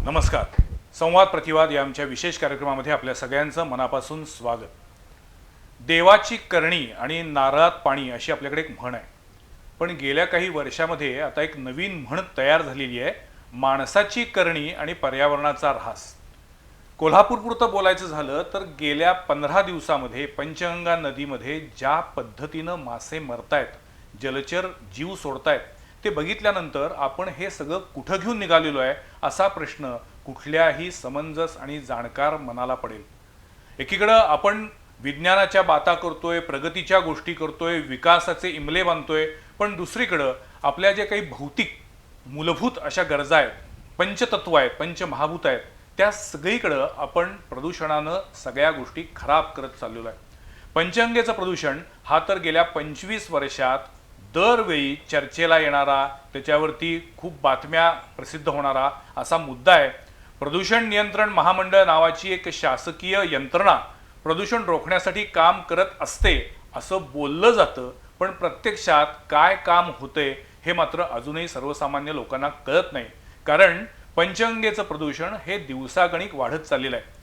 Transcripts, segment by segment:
नमस्कार. संवाद प्रतिवाद या आमच्या विशेष कार्यक्रमामध्ये आपल्या सगळ्यांचं मनापासून स्वागत. देवाची करणी आणि नारळात पाणी अशी आपल्याकडे एक म्हण आहे. पण गेल्या काही वर्षामध्ये आता एक नवीन म्हण तयार झालेली आहे, माणसाची करणी आणि पर्यावरणाचा ऱ्हास. कोल्हापूरपुरतं बोलायचं झालं तर गेल्या 15 दिवसामध्ये पंचगंगा नदीमध्ये ज्या पद्धतीनं मासे मरतायत, जलचर जीव सोडतायत, ते बघितल्यानंतर आपण हे सगळं कुठं घेऊन निघालेलो आहे असा प्रश्न कुठल्याही समंजस आणि जाणकार मनाला पडेल. एकीकडं आपण विज्ञानाच्या बाता करतोय, प्रगतीच्या गोष्टी करतोय, विकासाचे इमले बांधतोय, पण दुसरीकडं आपल्या जे काही भौतिक मूलभूत अशा गरजा आहेत, पंचतत्व आहेत, पंचमहाभूत आहेत, त्या सगळीकडं आपण प्रदूषणानं सगळ्या गोष्टी खराब करत चाललेलो आहे. पंचगंगेचं प्रदूषण हा तर गेल्या 25 वर्षात दरवेळी चर्चेला येणारा, त्याच्यावरती खूप बातम्या प्रसिद्ध होणारा असा मुद्दा आहे. प्रदूषण नियंत्रण महामंडळ नावाची एक शासकीय यंत्रणा प्रदूषण रोखण्यासाठी काम करत असते असं बोललं जातं, पण प्रत्यक्षात काय काम होतंय हे मात्र अजूनही सर्वसामान्य लोकांना कळत नाही. कारण पंचगंगेचं प्रदूषण हे दिवसागणिक वाढत चाललेलं आहे.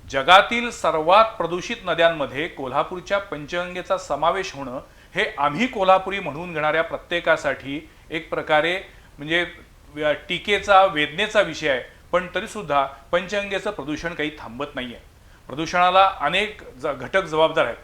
जगातील सर्वात प्रदूषित नद्यांमध्ये कोल्हापूरच्या पंचगंगेचा समावेश होणं हे आम्ही कोल्हापुरी म्हणून घेणाऱ्या प्रत्येकासाठी एक प्रकारे म्हणजे टीकेचा, वेदनेचा विषय आहे. पण तरीसुद्धा पंचगंगेचं प्रदूषण काही थांबत नाही आहे. प्रदूषणाला अनेक घटक जबाबदार आहेत.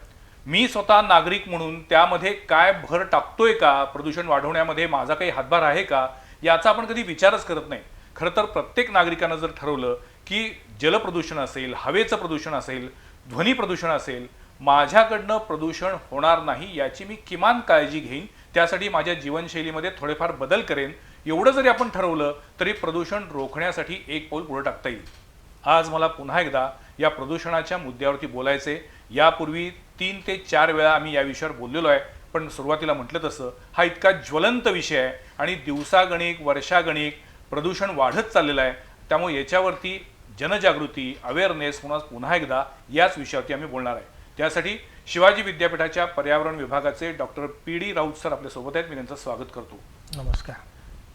मी स्वतः नागरिक म्हणून त्यामध्ये काय भर टाकतोय का, प्रदूषण वाढवण्यामध्ये माझा काही हातभार आहे का, याचा आपण कधी विचारच करत नाही. खरं तर प्रत्येक नागरिकानं जर ठरवलं की जलप्रदूषण असेल, हवेचं प्रदूषण असेल, ध्वनी प्रदूषण असेल, माझ्याकडनं प्रदूषण होणार नाही याची मी किमान काळजी घेईन, त्यासाठी माझ्या जीवनशैलीमध्ये थोडेफार बदल करेन, एवढं जरी आपण ठरवलं तरी प्रदूषण रोखण्यासाठी एक पाऊल पुढे टाकता येईल. आज मला पुन्हा एकदा या प्रदूषणाच्या मुद्द्यावरती बोलायचे. यापूर्वी 3 ते 4 वेळा आम्ही या विषयावर बोललेलो आहे, पण सुरुवातीला म्हटलं तसं हा इतका ज्वलंत विषय आहे आणि दिवसागणिक, वर्षागणिक प्रदूषण वाढत चाललेलं आहे. त्यामुळे याच्यावरती जनजागृती, अवेअरनेस म्हणून पुन्हा एकदा याच विषयावरती आम्ही बोलणार आहे. त्यासाठी शिवाजी विद्यापीठाच्या पर्यावरण विभागाचे डॉक्टर PD राऊत सर आपल्यासोबत आहेत. मी त्यांचं स्वागत करतो. नमस्कार.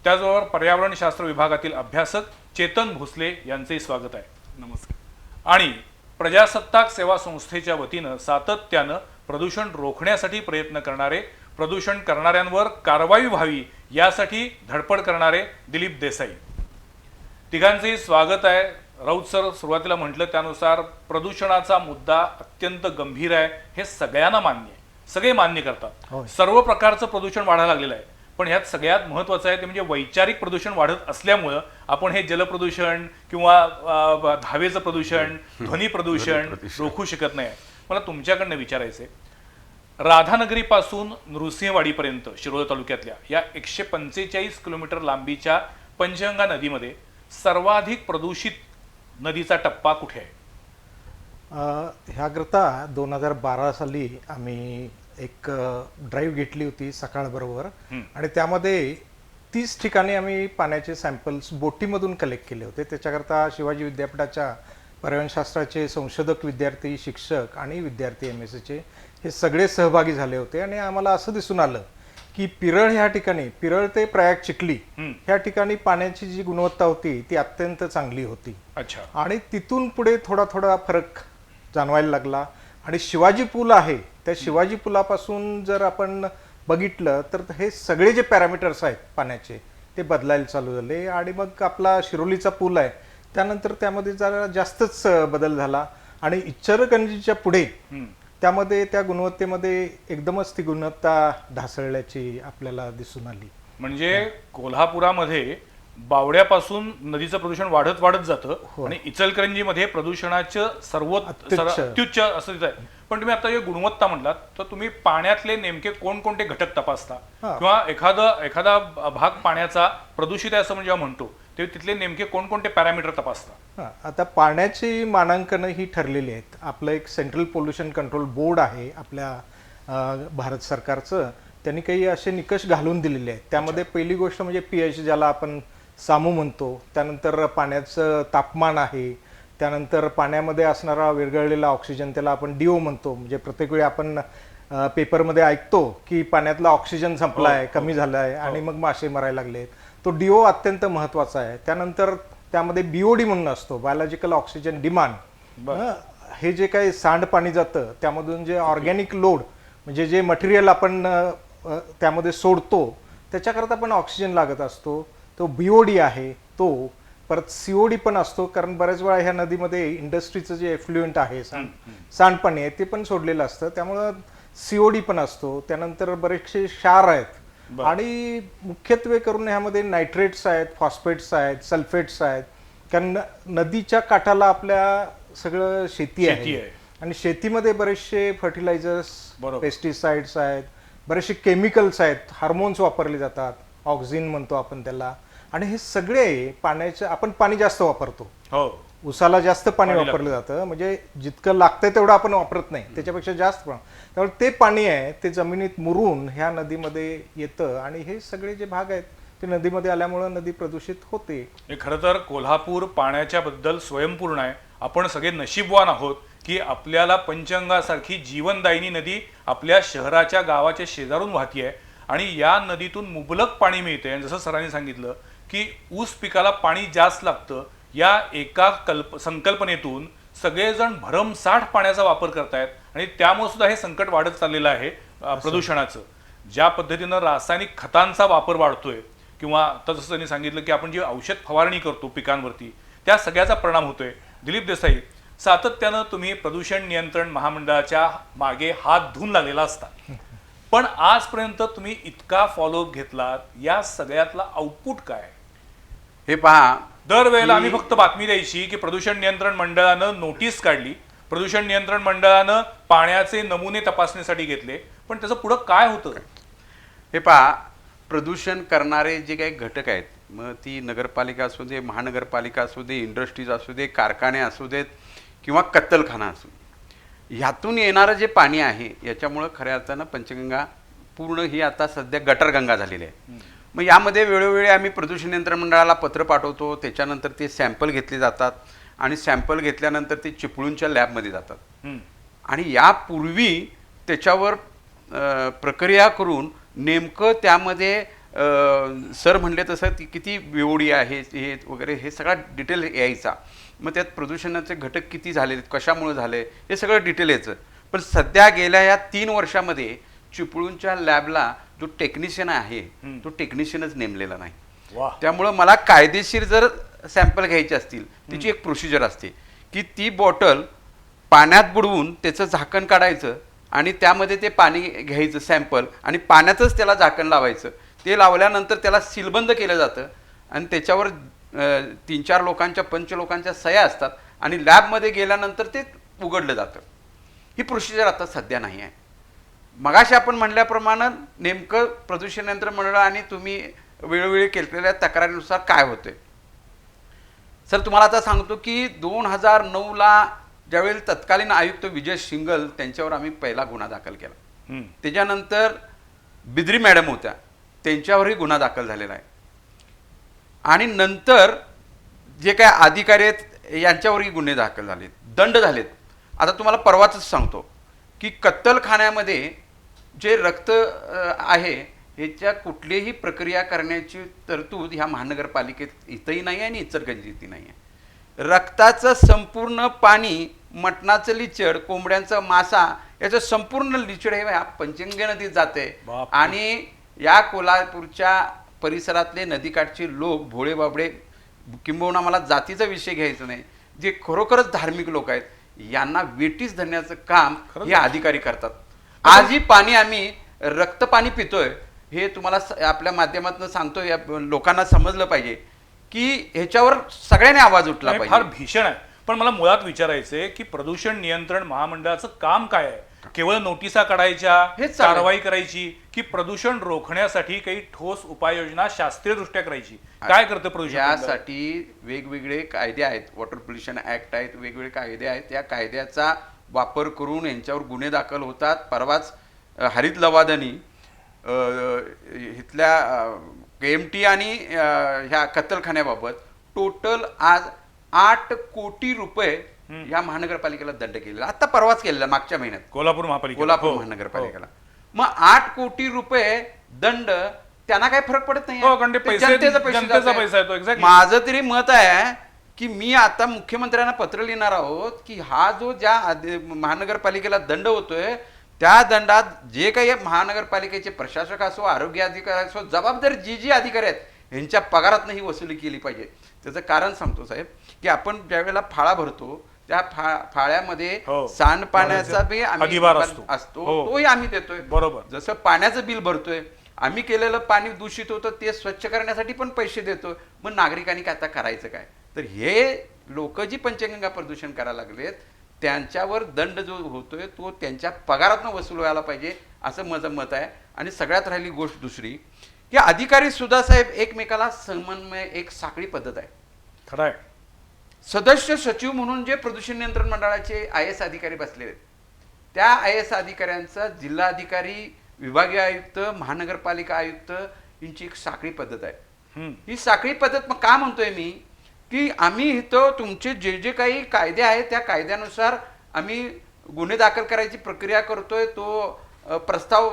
त्याचबरोबर पर्यावरणशास्त्र विभागातील अभ्यासक चेतन भोसले यांचंही स्वागत आहे. नमस्कार. आणि प्रजासत्ताक सेवा संस्थेच्या वतीनं सातत्यानं प्रदूषण रोखण्यासाठी प्रयत्न करणारे, प्रदूषण करणाऱ्यांवर कारवाई व्हावी यासाठी धडपड करणारे दिलीप देसाई, तिघांचंही स्वागत आहे. राऊत सर, सुरुवातीला म्हटलं त्यानुसार प्रदूषणाचा मुद्दा अत्यंत गंभीर आहे, हे सगळ्यांना मान्य आहे, सगळे मान्य करतात. सर्व प्रकारचं प्रदूषण वाढायला लागलेलं आहे. पण ह्यात सगळ्यात महत्त्वाचं आहे ते म्हणजे वैचारिक प्रदूषण वाढत असल्यामुळं आपण हे जलप्रदूषण किंवा हवेचं प्रदूषण, ध्वनी प्रदूषण रोखू शकत नाही. मला तुमच्याकडनं विचारायचं आहे, राधानगरीपासून नृसिंहवाडीपर्यंत शिरोळ तालुक्यातल्या या 145 किलोमीटर लांबीच्या पंचगंगा नदीमध्ये सर्वाधिक प्रदूषित नदीचा टप्पा कुठे आहे? ह्याकरता 2012 साली आम्ही एक ड्राईव्ह घेतली होती सकाळबरोबर आणि त्यामध्ये 30 ठिकाणी आम्ही पाण्याचे सॅम्पल्स बोटीमधून कलेक्ट केले होते. त्याच्याकरता शिवाजी विद्यापीठाच्या पर्यावरणशास्त्राचे संशोधक, विद्यार्थी, शिक्षक आणि विद्यार्थी MSc हे सगळे सहभागी झाले होते. आणि आम्हाला असं दिसून आलं की पिरळ ह्या ठिकाणी, पिरळ ते प्रयाग चिखली ह्या ठिकाणी पाण्याची जी गुणवत्ता होती ती अत्यंत चांगली होती. अच्छा. आणि तिथून पुढे थोडा थोडा फरक जाणवायला लागला. आणि शिवाजी पूल आहे, त्या शिवाजी पुलापासून जर आपण बघितलं तर हे सगळे जे पॅरामीटर्स आहेत पाण्याचे ते बदलायला चालू झाले. आणि मग आपला शिरोलीचा पूल आहे, त्यानंतर त्यामध्ये जरा जास्तच बदल झाला. आणि इचलकरंजीच्या पुढे त्यामध्ये त्या गुणवत्तेमध्ये एकदमच ती गुणवत्ता ढासळल्याची आपल्याला दिसून आली. म्हणजे कोल्हापुरामध्ये बावड्यापासून नदीचं प्रदूषण वाढत वाढत जातं आणि इचलकरंजीमध्ये प्रदूषणाचं अत्युच्च असं तिथं आहे. पण तुम्ही आता हे गुणवत्ता म्हटलात तर तुम्ही पाण्यातले नेमके कोणकोणते घटक तपासता, किंवा एखादा भाग पाण्याचा प्रदूषित आहे असं म्हणजे म्हणतो ते तिथले नेमके कोणकोणते पॅरामीटर तपासता? आता पाण्याची मानांकनं ही ठरलेली आहेत. आपलं एक सेंट्रल पोल्युशन कंट्रोल बोर्ड आहे आपल्या भारत सरकारचं, त्यांनी काही असे निकष घालून दिलेले आहेत. त्यामध्ये पहिली गोष्ट म्हणजे pH, ज्याला आपण सामू म्हणतो. त्यानंतर पाण्याचं तापमान आहे. त्यानंतर पाण्यामध्ये असणारा विरघळलेला ऑक्सिजन, त्याला आपण DO म्हणतो. म्हणजे प्रत्येक वेळी आपण पेपरमध्ये ऐकतो की पाण्यातला ऑक्सिजन संपला आहे, कमी झाला आहे आणि मग मासे मरायला लागलेत. तो DO अत्यंत महत्त्वाचा आहे. त्यानंतर त्यामध्ये बीओडी म्हणून असतो, बायोलॉजिकल ऑक्सिजन डिमांड. हे जे काही सांडपाणी जातं त्यामधून जे ऑर्गॅनिक लोड म्हणजे जे मटेरियल आपण त्यामध्ये सोडतो त्याच्याकरता पण ऑक्सिजन लागत असतो. तो बीओडी आहे तो. परत सीओडी पण असतो, कारण बऱ्याच वेळा ह्या नदीमध्ये इंडस्ट्रीचं जे एफ्लुएंट आहे सांडपाणी आहे ते पण सोडलेलं असतं, त्यामुळं सीओडी पण असतो. त्यानंतर बरेचसे क्षार आहेत आणि मुख्यत्वे करून ह्यामध्ये नायट्रेट्स आहेत, फॉस्फेट्स आहेत, सल्फेट्स आहेत. कारण नदीच्या काठाला आपल्या सगळं शेती आहे आणि शेतीमध्ये बरेचसे फर्टिलायझर्स, पेस्टिसाइड्स आहेत, बरेचसे केमिकल्स आहेत, हार्मोन्स वापरले जातात, ऑक्सिन म्हणतो आपण त्याला. आणि हे सगळे पाण्याचं आपण पाणी जास्त वापरतो. उसाला जास्त पाणी वापरलं जातं, म्हणजे जितकं लागतंय तेवढं आपण वापरत नाही, त्याच्यापेक्षा जास्त पण. त्यामुळे ते पाणी आहे ते जमिनीत मुरून ह्या नदीमध्ये येतं आणि हे सगळे जे भाग आहेत ते नदीमध्ये आल्यामुळं नदी प्रदूषित होते. खरं तर कोल्हापूर पाण्याच्या बद्दल स्वयंपूर्ण आहे. आपण सगळे नशीबवान आहोत की आपल्याला पंचगंगासारखी जीवनदायिनी नदी आपल्या शहराच्या गावाच्या शेजारून वाहती आहे आणि या नदीतून मुबलक पाणी मिळते. आणि जसं सरांनी सांगितलं की ऊस पिकाला पाणी जास्त लागतं, या एका संकल्पनेतून सगळेजण भरमसाठ पाण्याचा वापर करतायत आणि त्यामुळे सुद्धा हे संकट वाढत चाललेलं आहे प्रदूषणाचं. ज्या पद्धतीनं रासायनिक खतांचा वापर वाढतोय किंवा आता जसं त्यांनी सांगितलं की आपण जी औषध फवारणी करतो पिकांवरती त्या सगळ्याचा परिणाम होतोय. दिलीप देसाई, सातत्यानं तुम्ही प्रदूषण नियंत्रण महामंडळाच्या मागे हात धुवून लागलेला असता, पण आजपर्यंत तुम्ही इतका फॉलोअप घेतलात, या सगळ्यातला आउटपुट काय? हे पहा, दरवेळेला आम्ही फक्त बातमी द्यायची की प्रदूषण नियंत्रण मंडळानं नोटीस काढली, प्रदूषण नियंत्रण मंडळानं पाण्याचे नमुने तपासणीसाठी घेतले, पण त्याचं पुढं काय होतं? हे पहा, प्रदूषण करणारे जे काही घटक आहेत, मग ती नगरपालिका असू दे, महानगरपालिका असू दे, इंडस्ट्रीज असू दे, कारखाने असू देत किंवा कत्तलखाना असू दे, ह्यातून येणारं जे पाणी आहे याच्यामुळं खऱ्या अर्थानं पंचगंगा पूर्ण ही आता सध्या गटरगंगा झालेली आहे. मग यामध्ये वेळोवेळी आम्ही प्रदूषण नियंत्रण मंडळाला पत्र पाठवतो, त्याच्यानंतर ते सॅम्पल घेतले जातात आणि सॅम्पल घेतल्यानंतर ते चिपळूणच्या लॅबमध्ये जातात आणि यापूर्वी त्याच्यावर प्रक्रिया करून नेमकं त्यामध्ये सर म्हणले तसं ती किती बीओडी आहे हे वगैरे हे सगळा डिटेल यायचा. मग त्यात प्रदूषणाचे घटक किती झाले, कशामुळे झाले, हे सगळं डिटेल यायचं. पण सध्या गेल्या या 3 वर्षामध्ये चिपळूणच्या लॅबला जो टेक्निशियन आहे तो टेक्निशियनच नेमलेला नाही. त्यामुळं मला कायदेशीर जर सॅम्पल घ्यायचे असतील त्याची एक प्रोसिजर असते की ती बॉटल पाण्यात बुडवून त्याचं झाकण काढायचं आणि त्यामध्ये ते पाणी घ्यायचं सॅम्पल आणि पाण्यातच त्याला झाकण लावायचं. ते लावल्यानंतर त्याला सीलबंद केलं जातं आणि त्याच्यावर 3-4 लोकांच्या 5 लोकांच्या सह्या असतात आणि लॅबमध्ये गेल्यानंतर ते उघडलं जातं. ही प्रोसिजर आता सध्या नाही आहे. मगाशी आपण म्हणल्याप्रमाणे नेमकं प्रदूषण नियंत्रण मंडळ आणि तुम्ही वेळोवेळी केलेल्या तक्रारीनुसार काय होते. सर तुम्हाला आता सांगतो की 2009ला ज्यावेळी तत्कालीन आयुक्त विजय शिंगल त्यांच्यावर आम्ही पहिला गुन्हा दाखल केला. त्याच्यानंतर बिद्री मॅडम होत्या, त्यांच्यावरही गुन्हा दाखल झालेला आहे आणि नंतर जे काय अधिकारी आहेत यांच्यावरही गुन्हे दाखल झालेत, दंड झालेत. आता तुम्हाला परवाच सांगतो की कत्तलखान्यामध्ये जे रक्त आहे ह्याच्या कुठलीही प्रक्रिया करण्याची तरतूद ह्या महानगरपालिकेत इथंही नाही आहे आणि इचलकरंजीतही नाही आहे. रक्ताचं संपूर्ण पाणी, मटणाचं लिचड, कोंबड्यांचा मासा याचं संपूर्ण लिचड हे ह्या पंचगंगा नदीत जाते आणि या कोल्हापूरच्या परिसरातले नदीकाठचे लोक भोळे बाबडे, किंबहुना मला जातीचा विषय घ्यायचा नाही, जे खरोखरच धार्मिक लोक आहेत यांना वेटीस धरण्याचं काम हे अधिकारी करतात. आजही पाणी आम्ही रक्त पाणी पितोय हे तुम्हाला आपल्या माध्यमातून सांगतो, या लोकांना समजलं पाहिजे की ह्याच्यावर सगळ्यांनी आवाज उठला पाहिजे. फार भीषण आहे. पण मला मुळात विचारायचंय की प्रदूषण नियंत्रण महामंडळाचं काम काय आहे? केवळ नोटिसा काढायच्या, कारवाई करायची, की प्रदूषण रोखण्यासाठी काही ठोस उपाययोजना शास्त्रीयदृष्ट्या करायची? काय करतं प्रदूषण? यासाठी वेगवेगळे कायदे आहेत, वॉटर पोल्युशन ऍक्ट आहेत, वेगवेगळे कायदे आहेत. त्या कायद्याचा वापर करून यांच्यावर गुन्हे दाखल होतात. परवाच हरित लवादानी इथल्या KMT आणि ह्या कत्तलखान्याबाबत टोटल आज 8 कोटी रुपये या महानगरपालिकेला दंड केलेला. आता परवाच केलेला, मागच्या महिन्यात कोल्हापूर महानगरपालिकेला. मग 8 कोटी रुपये दंड त्यांना काही फरक पडत नाही हो, कारण ते पैसे- जनतेचा जनतेचा जातोय. पैसा आहे तो, exactly. माझं तरी मत आहे की मी आता मुख्यमंत्र्यांना पत्र लिहिणार आहोत की हा जो महानगरपालिकेला दंड होतोय त्या दंडात जे काही महानगरपालिकेचे प्रशासक असो, आरोग्य अधिकारी असो, जबाबदार जी अधिकारी आहेत यांच्या पगारातनं ही वसुली केली पाहिजे. त्याचं कारण सांगतो साहेब की आपण ज्यावेळेला फाळा भरतो त्या फाळ्यामध्ये हो. सांडपाण्याचा बी आम्ही अधिभार असतो. हो. तोही आम्ही देतोय. बरोबर. जसं पाण्याचं बिल भरतोय, आम्ही केलेलं पाणी दूषित होतं ते स्वच्छ करण्यासाठी पण पैसे देतो. मग नागरिकांनी काय आता करायचं काय? तर हे लोक जी पंचगंगा प्रदूषण करायला लागलेत त्यांच्यावर दंड जो होतोय तो त्यांच्या पगारातनं वसूल व्हायला पाहिजे असं माझं मत आहे. आणि सगळ्यात राहिली गोष्ट दुसरी की अधिकारी सुद्धा साहेब एकमेकाला समन्वय एक साखळी पद्धत आहे. खरं आहे. सदस्य सचिव म्हणून जे प्रदूषण नियंत्रण मंडळाचे IAS अधिकारी बसलेले आहेत त्या IAS अधिकाऱ्यांचा जिल्हाधिकारी, विभागीय आयुक्त, महानगरपालिका आयुक्त यांची एक साखळी पद्धत आहे. ही साखळी पद्धत मग का म्हणतोय मी की आम्ही इथं तुमचे जे जे काही कायदे आहेत त्या कायद्यानुसार आम्ही गुन्हे दाखल करायची प्रक्रिया करतोय. तो प्रस्ताव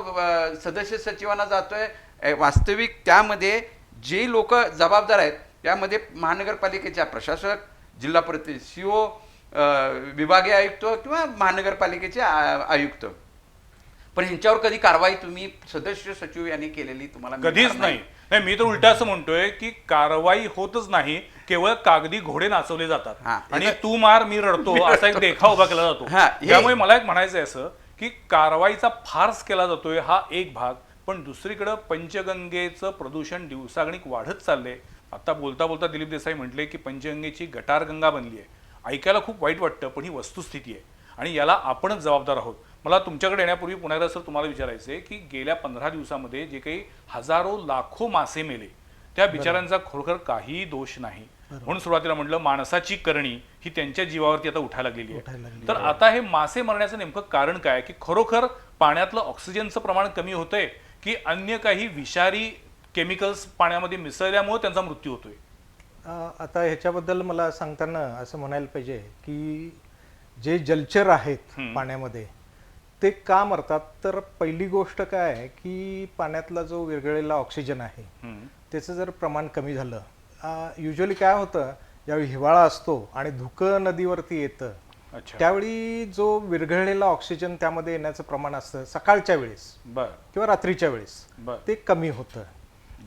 सदस्य सचिवांना जातोय. वास्तविक त्यामध्ये जे लोक जबाबदार आहेत त्यामध्ये महानगरपालिकेच्या प्रशासक, जिल्हा परिषद CO, विभागीय आयुक्त किंवा महानगरपालिकेचे आयुक्त. पण ह्यांच्यावर कधी कारवाई तुम्ही सदस्य सचिव यांनी केलेली तुम्हाला कधीच नाही. नाही, मी तर उलट असं म्हणतोय की कारवाई होतच नाही, केवळ कागदी घोडे नाचवले जातात हा, आणि तू मार मी रडतो असा एक देखाव उभा केला जातो. हा, त्यामुळे मला एक म्हणायचं आहे असं की कारवाईचा फार्स केला जातोय हा एक भाग, पण दुसरीकडे पंचगंगेचं प्रदूषण दिवसागणिक वाढत चाललंय. आता बोलता बोलता दिलीप देसाई म्हटले की पंचगंगेची गटारगंगा बनली आहे. ऐकायला खूप वाईट वाटतं, पण ही वस्तुस्थिती आहे आणि याला आपणच जबाबदार आहोत. मला तुमच्याकडे येण्यापूर्वी पुन्हा एकदा सर तुम्हाला विचारायचं आहे की गेल्या 15 दिवसामध्ये जे काही हजारो लाखो मासे मेले त्या बिचाऱ्यांचा खरोखर काही दोष नाही. म्हणून सुरुवातीला म्हटलं माणसाची करणी ही त्यांच्या जीवावरती आता उठायला लागलेली आहे. तर आता हे मासे मरण्याचं नेमकं कारण काय की खरोखर पाण्यातलं ऑक्सिजनचं प्रमाण कमी होतंय की अन्य काही विषारी केमिकल्स पाण्यामध्ये मिसळल्यामुळे त्यांचा मृत्यू होतोय? आता ह्याच्याबद्दल मला सांगताना असं म्हणायला पाहिजे की जे जलचर आहेत पाण्यामध्ये ते का मरतात, तर पहिली गोष्ट काय आहे की पाण्यातला जो विरघळलेला ऑक्सिजन आहे त्याचं जर प्रमाण कमी झालं, युजली काय होतं ज्यावेळी हिवाळा असतो आणि धुकं नदीवरती येतं त्यावेळी जो विरघळलेला ऑक्सिजन त्यामध्ये येण्याचं प्रमाण असतं सकाळच्या वेळेस किंवा रात्रीच्या वेळेस ते कमी होतं.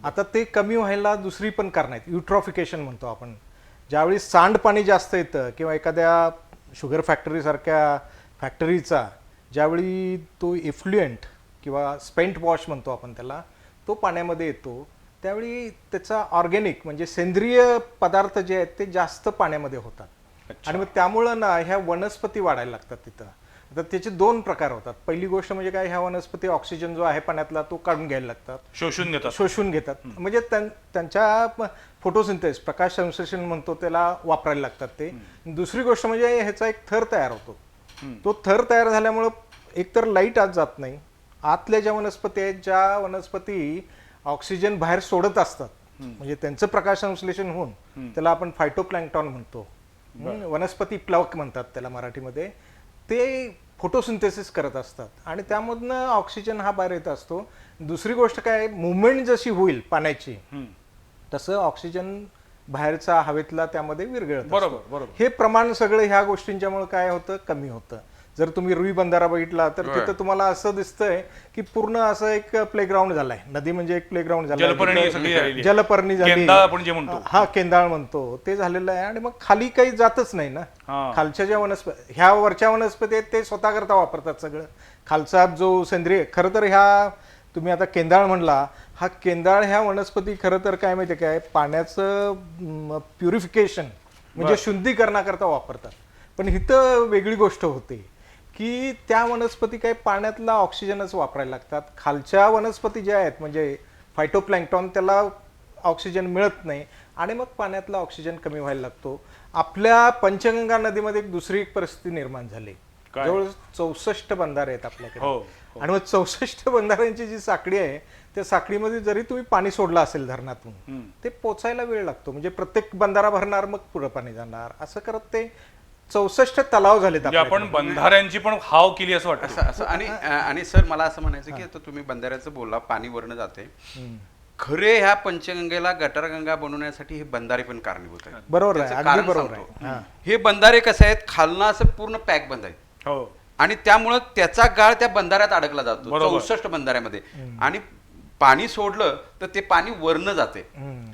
आता ते कमी व्हायला दुसरी पण कारण आहेत. युट्रॉफिकेशन म्हणतो आपण. ज्यावेळी सांडपाणी जास्त येतं किंवा एखाद्या शुगर फॅक्टरीसारख्या फॅक्टरीचा ज्यावेळी तो इफ्लुएंट किंवा स्पेंट वॉश म्हणतो आपण त्याला, तो पाण्यामध्ये येतो त्यावेळी त्याचा ऑर्गॅनिक म्हणजे सेंद्रिय पदार्थ जे आहेत ते जास्त पाण्यामध्ये होतात आणि मग त्यामुळं ना ह्या वनस्पती वाढायला लागतात तिथं. आता त्याचे दोन प्रकार होतात. पहिली गोष्ट म्हणजे काय, ह्या वनस्पती ऑक्सिजन जो आहे पाण्यातला तो काढून घ्यायला लागतात, शोषून घेतात. म्हणजे त्यांच्या फोटोसिंथेसिस प्रकाश संश्लेषण म्हणतो त्याला वापरायला लागतात ते. दुसरी गोष्ट म्हणजे ह्याचा एक थर तयार होतो. तो थर तयार झाल्यामुळं एकतर लाईट आत जात नाही. आतल्या ज्या वनस्पती आहेत ज्या वनस्पती ऑक्सिजन बाहेर सोडत असतात म्हणजे त्यांचं प्रकाश संश्लेषण होऊन त्याला आपण फायटोप्लॅंक्टॉन म्हणतो, वनस्पती प्लवक म्हणतात त्याला मराठीमध्ये, ते फोटोसिंथेसिस करत असतात आणि त्यामधनं ऑक्सिजन हा बाहेर येत असतो. दुसरी गोष्ट काय, मुवमेंट जशी होईल पाण्याची तसं ऑक्सिजन बाहेरचा हवेतला त्यामध्ये विरघळत. बरोबर. हे प्रमाण सगळं ह्या गोष्टींच्यामुळे काय होतं, कमी होतं. जर तुम्ही रुई बंधारा बघितला तर तिथं तुम्हाला असं दिसतंय की पूर्ण असं एक प्लेग्राऊंड झालाय. नदी म्हणजे एक प्लेग्राऊंड झालं, जलपर्णी झाली, हा केंदाळ म्हणतो ते झालेलं आहे. आणि मग खाली काही जातच नाही ना. खालच्या ज्या वनस्पती, ह्या वरच्या वनस्पती आहेत ते स्वतः करता वापरतात सगळं. खालचा जो सेंद्रिय, खरं तर ह्या तुम्ही आता केंदाळ म्हणला, हा केंदाळ ह्या वनस्पती खरं तर काय माहिती काय, पाण्याचं प्युरिफिकेशन म्हणजे शुद्धीकरणाकरता वापरतात. पण इथं वेगळी गोष्ट होते की त्या वनस्पती काही पाण्यातला ऑक्सिजनच वापरायला लागतात. खालच्या वनस्पती ज्या आहेत म्हणजे फायटोप्लॅंक्टॉन त्याला ऑक्सिजन मिळत नाही आणि मग पाण्यातला ऑक्सिजन कमी व्हायला लागतो. आपल्या पंचगंगा नदीमध्ये एक दुसरी एक परिस्थिती निर्माण झाली. जवळ 64 बंधारे आहेत आपल्याकडे आणि मग 64 बंधाऱ्यांची जी साखळी आहे त्या साखळीमध्ये जरी तुम्ही पाणी सोडलं असेल धरणातून ते पोचायला वेळ लागतो. म्हणजे प्रत्येक बंधारा भरणार मग पुढं पाणी जाणार, असं करत ते 64 तलाव झालेत. आपण बंधाऱ्यांची पण हाव केली असं वाटतं. आणि सर मला असं म्हणायचं की आता तुम्ही बंधाऱ्याचं बोलला, पाणी वरनं जाते. खरे ह्या पंचगंगेला गटारगंगा बनवण्यासाठी हे बंधारे पण कारणीभूत आहेत. बरोबर आहे, त्याचं अगदी कारण बरोबर सांगतो. आहे. हा. हे बंधारे कसे आहेत, खालनं असं पूर्ण पॅक बंद आहेत हो आणि त्यामुळं त्याचा गाळ त्या बंधाऱ्यात अडकला जातो, बरोबर. 64 बंधाऱ्यामध्ये. आणि पाणी सोडलं तर ते पाणी वरनं जाते.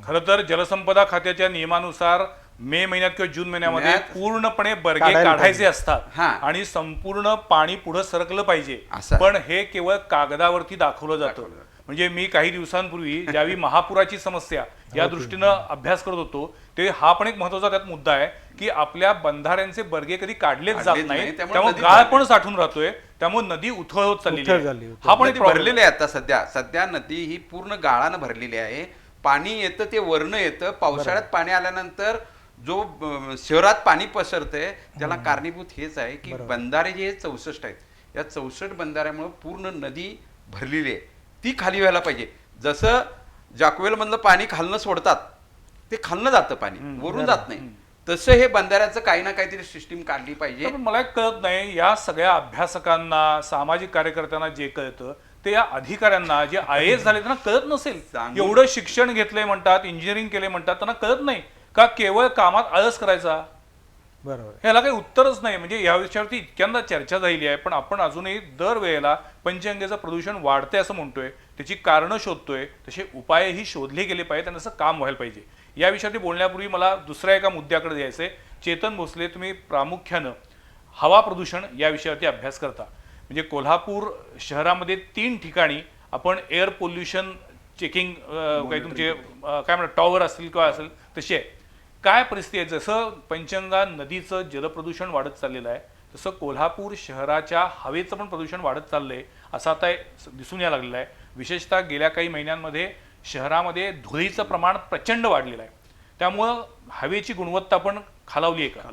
खरं तर जलसंपदा खात्याच्या नियमानुसार मे महिन्यात किंवा जून महिन्यामध्ये महिन्यात पूर्णपणे बर्गे काढायला काढायचे असतात हा. आणि संपूर्ण पाणी पुढे सरकलं पाहिजे. असं. पण हे केवळ कागदावरती दाखवलं जातं. म्हणजे मी काही दिवसांपूर्वी ज्यावेळी महापुराची समस्या या दृष्टीनं अभ्यास करत होतो, ते हा पण एक महत्वाचा त्यात मुद्दा आहे की आपल्या बंधाऱ्यांचे बर्गे कधी काढलेच जात काढलेच नाही, नाही, त्यामुळे त्यामुळे नदी गाळ भरली. पण साठून राहतोय, त्यामुळे नदी उथळ होत चाललेली उथळ आहे. झाली, उथळ. हा पण एक नदी problem भरलेली आहे आता सध्या नदी ही पूर्ण गाळानं भरलेली आहे. पाणी येतं ते वरनं येतं. पावसाळ्यात पाणी आल्यानंतर जो शहरात पाणी पसरतंय त्याला कारणीभूत हेच आहे की बंधारे जे 64 आहेत, या 64 बंधाऱ्यामुळे पूर्ण नदी भरलेली आहे. ती खाली व्हायला पाहिजे. जसं जाकवेल मधलं पाणी खालनं सोडतात, ते खालनं जातं पाणी, वरून जात नाही. तसं हे बंधाऱ्याचं काही ना काहीतरी सिस्टीम काढली पाहिजे. पण मला एक कळत नाही, या सगळ्या अभ्यासकांना, सामाजिक कार्यकर्त्यांना जे कळतं ते या अधिकाऱ्यांना जे IAS झाले त्यांना कळत नसेल. जाणून- एवढं शिक्षण घेतलंय म्हणतात, इंजिनिअरिंग केले म्हणतात, त्यांना कळत नाही का केवळ कामात आळस करायचा? बरोबर आहे. ह्याला काही उत्तरच नाही. म्हणजे या विषयावरती इतक्यांदा चर्चा झालेली आहे, पण आपण अजूनही दरवेळेला पंचगंगेचं प्रदूषण वाढतंय असं म्हणतोय, त्याची कारणं शोधतोय, तसे उपायही शोधले गेले पाहिजेत आणि असं काम व्हायला पाहिजे. या विषयावरती बोलण्यापूर्वी मला दुसऱ्या एका मुद्द्याकडे यायचंय. चेतन भोसले, तुम्ही प्रामुख्यानं हवा प्रदूषण या विषयावरती अभ्यास करता. म्हणजे कोल्हापूर शहरामध्ये 3 ठिकाणी आपण एअर पोल्युशन चेकिंग काही तुमचे काय म्हणतात टॉवर असतील किंवा असेल तशी आहे. काय परिस्थिती आहे? जसं पंचगंगा नदीचं जलप्रदूषण वाढत चाललेलं आहे, तसं कोल्हापूर शहराच्या हवेचं पण प्रदूषण वाढत चाललंय असं आता दिसून यायला लागलेलं आहे. विशेषतः गेल्या काही महिन्यांमध्ये शहरामध्ये धुळीचं प्रमाण प्रचंड वाढलेलं आहे. त्यामुळं हवेची गुणवत्ता पण खालावली आहे का?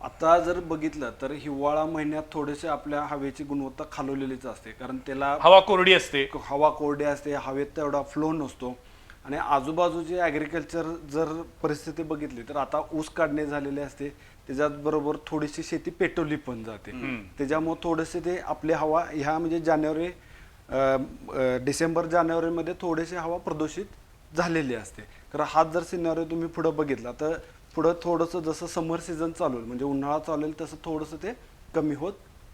आता जर बघितलं तर हिवाळा महिन्यात थोडेसे आपल्या हवेची गुणवत्ता खालवलेलीच असते, कारण त्याला हवा कोरडी असते. हवा कोरडी असते, हवेत तेवढा फ्लो नसतो. आणि आजूबाजूची ॲग्रिकल्चर जर परिस्थिती बघितली तर आता ऊस काढणे झालेले असते, त्याच्याबरोबर थोडीशी शेती पेटवली पण जाते. त्याच्यामुळे थोडेसे ते आपली हवा ह्या म्हणजे डिसेंबर जानेवारीमध्ये थोडेसे हवा प्रदूषित झालेली असते. तर हाच जर सिनारिओ तुम्ही पुढे बघितला तर पुढं थोडंसं जसं समर सीझन चालू होईल म्हणजे उन्हाळा चालू होईल तसं थोडंसं ते कमी होत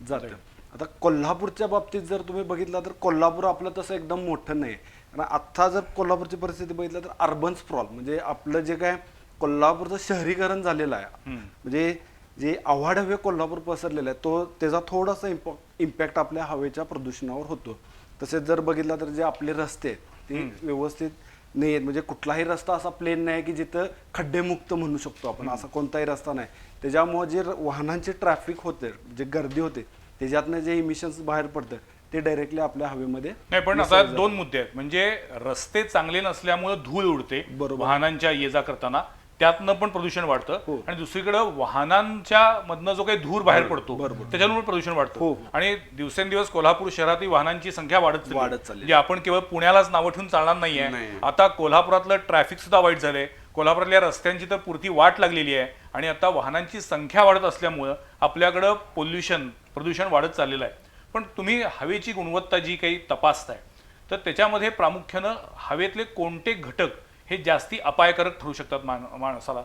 जातं. आता कोल्हापूरच्या बाबतीत जर तुम्ही बघितला तर कोल्हापूर आपलं तसं एकदम मोठं नाही. कारण आत्ता जर कोल्हापूरची परिस्थिती बघितलं तर अर्बन स्प्रॉल म्हणजे आपलं जे काय कोल्हापूरचं शहरीकरण झालेलं आहे, म्हणजे जे आव्हाडहवे कोल्हापूर पसरलेलं आहे तो त्याचा थोडासा इम्पॅक्ट आपल्या हवेच्या प्रदूषणावर होतो. तसेच जर बघितलं तर जे आपले रस्ते आहेत ते व्यवस्थित नाही आहेत. म्हणजे कुठलाही रस्ता असा प्लेन नाही की जिथं खड्डेमुक्त म्हणू शकतो आपण, असा कोणताही रस्ता नाही. त्याच्यामुळे जे वाहनांचे ट्रॅफिक होते, जे गर्दी होते, त्याच्यातनं जे इमिशन्स बाहेर पडतं ते डायरेक्टली आपल्या हवेमध्ये नाही. पण आता 2 मुद्दे आहेत. म्हणजे रस्ते चांगले नसल्यामुळे धूळ उडते वाहनांच्या ये जा करताना, त्यातनं पण प्रदूषण वाढतं. आणि दुसरीकडे वाहनांच्या मधनं जो काही धूर बाहेर पडतो त्याच्यामुळे प्रदूषण वाढतं. आणि दिवसेंदिवस कोल्हापूर शहरातील वाहनांची संख्या वाढत चालली. म्हणजे आपण केवळ पुण्यालाच नावं ठेवून चालणार नाहीये. आता कोल्हापुरातलं ट्रॅफिक सुद्धा वाईट झालंय. कोल्हापुरातल्या रस्त्यांची तर पुरती वाट लागलेली आहे आणि आता वाहनांची संख्या वाढत असल्यामुळं आपल्याकडं प्रदूषण वाढत चाललेलं आहे. पण तुम्ही हवेची गुणवत्ता जी काही तपासताय तर त्याच्यामध्ये प्रामुख्यानं हवेतले कोणते घटक हे जास्ती अपायकारक ठरू शकतात माणसाला?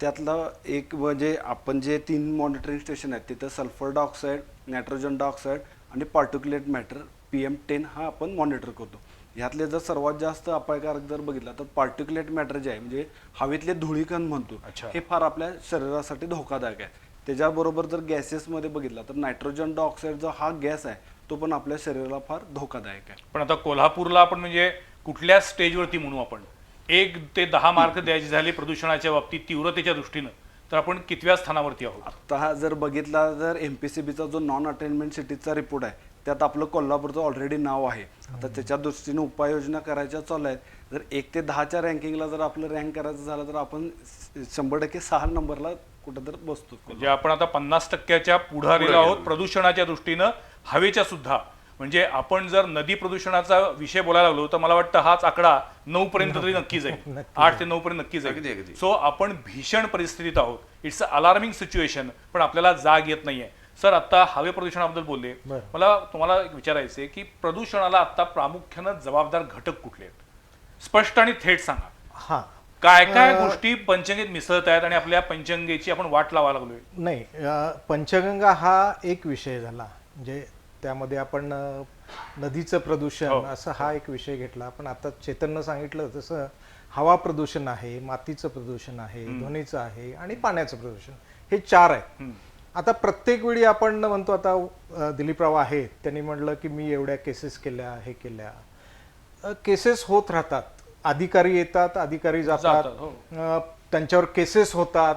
त्यातलं एक म्हणजे आपण जे 3 मॉनिटरिंग स्टेशन आहेत तिथं सल्फर डायऑक्साईड, नायट्रोजन डायऑक्साईड आणि पार्टिक्युलेट मॅटर PM10 हा आपण मॉनिटर करतो. ह्यातले जर सर्वात जास्त अपायकारक जर बघितला तर पार्टिक्युलेट मॅटर जे आहे म्हणजे हवेतले धुळीकण म्हणतो, हे फार आपल्या शरीरासाठी धोकादायक आहे. त्याच्याबरोबर जर गॅसेसमध्ये बघितला तर नायट्रोजन डायऑक्साईड जो हा गॅस आहे तो पण आपल्या शरीराला फार धोकादायक आहे. पण आता कोल्हापूरला आपण म्हणजे कुठल्या स्टेजवरती म्हणू आपण 1 ते 10 मार्क द्यायचे झाले प्रदूषणाच्या बाबतीत तीव्रतेच्या दृष्टीनं तर आपण कितव्या स्थानावरती आहोत? आता हा जर बघितला तर MPCBचा जो नॉन अटेनमेंट सिटीजचा रिपोर्ट आहे त्यात आपलं कोल्हापूरचं ऑलरेडी नाव आहे. आता त्याच्या दृष्टीने उपाययोजना करायच्या चालू आहेत. जर 1 ते 10च्या रँकिंगला जर आपलं रँक करायचं झालं तर आपण 100% 6 नंबरला कुठं तर बसतो. म्हणजे आपण आता 50%च्या पुढे आलेलो आहोत प्रदूषणाच्या दृष्टीनं, हवेच्या सुद्धा. म्हणजे आपण जर नदी प्रदूषणाचा विषय बोलायला लागलो तर मला वाटतं हाच आकडा 9 पर्यंत तरी नक्की जाईल. 8 ते 9 पर्यंत नक्की जाईल. सो आपण भीषण परिस्थितीत आहोत. It's a alarming situation. पण आपल्याला जाग येत नाहीये. सर, आता हवे प्रदूषणाबद्दल बोलले. मला तुम्हाला एक विचारायचं आहे की प्रदूषणाला आता प्रामुख्यानं जबाबदार घटक कुठले आहेत? स्पष्ट आणि थेट सांगा, हा काय काय गोष्टी पंचगंगेत मिसळत आहेत आणि आपल्या पंचगंगेची आपण वाट लावायला लागलोय? नाही, पंचगंगा हा एक विषय झाला, म्हणजे त्यामध्ये आपण नदीचं प्रदूषण हो. असं हा एक विषय घेतला. पण आता चेतननं सांगितलं तसं हवा प्रदूषण आहे, मातीचं प्रदूषण आहे, ध्वनीचं आहे आणि पाण्याचं प्रदूषण, हे 4 आहेत. आता प्रत्येक वेळी आपण म्हणतो, आता दिलीपराव आहेत, त्यांनी म्हणलं की मी एवढ्या केसेस केल्या, हे केल्या. केसेस होत राहतात, अधिकारी येतात, अधिकारी जातात, हो. त्यांच्यावर केसेस होतात,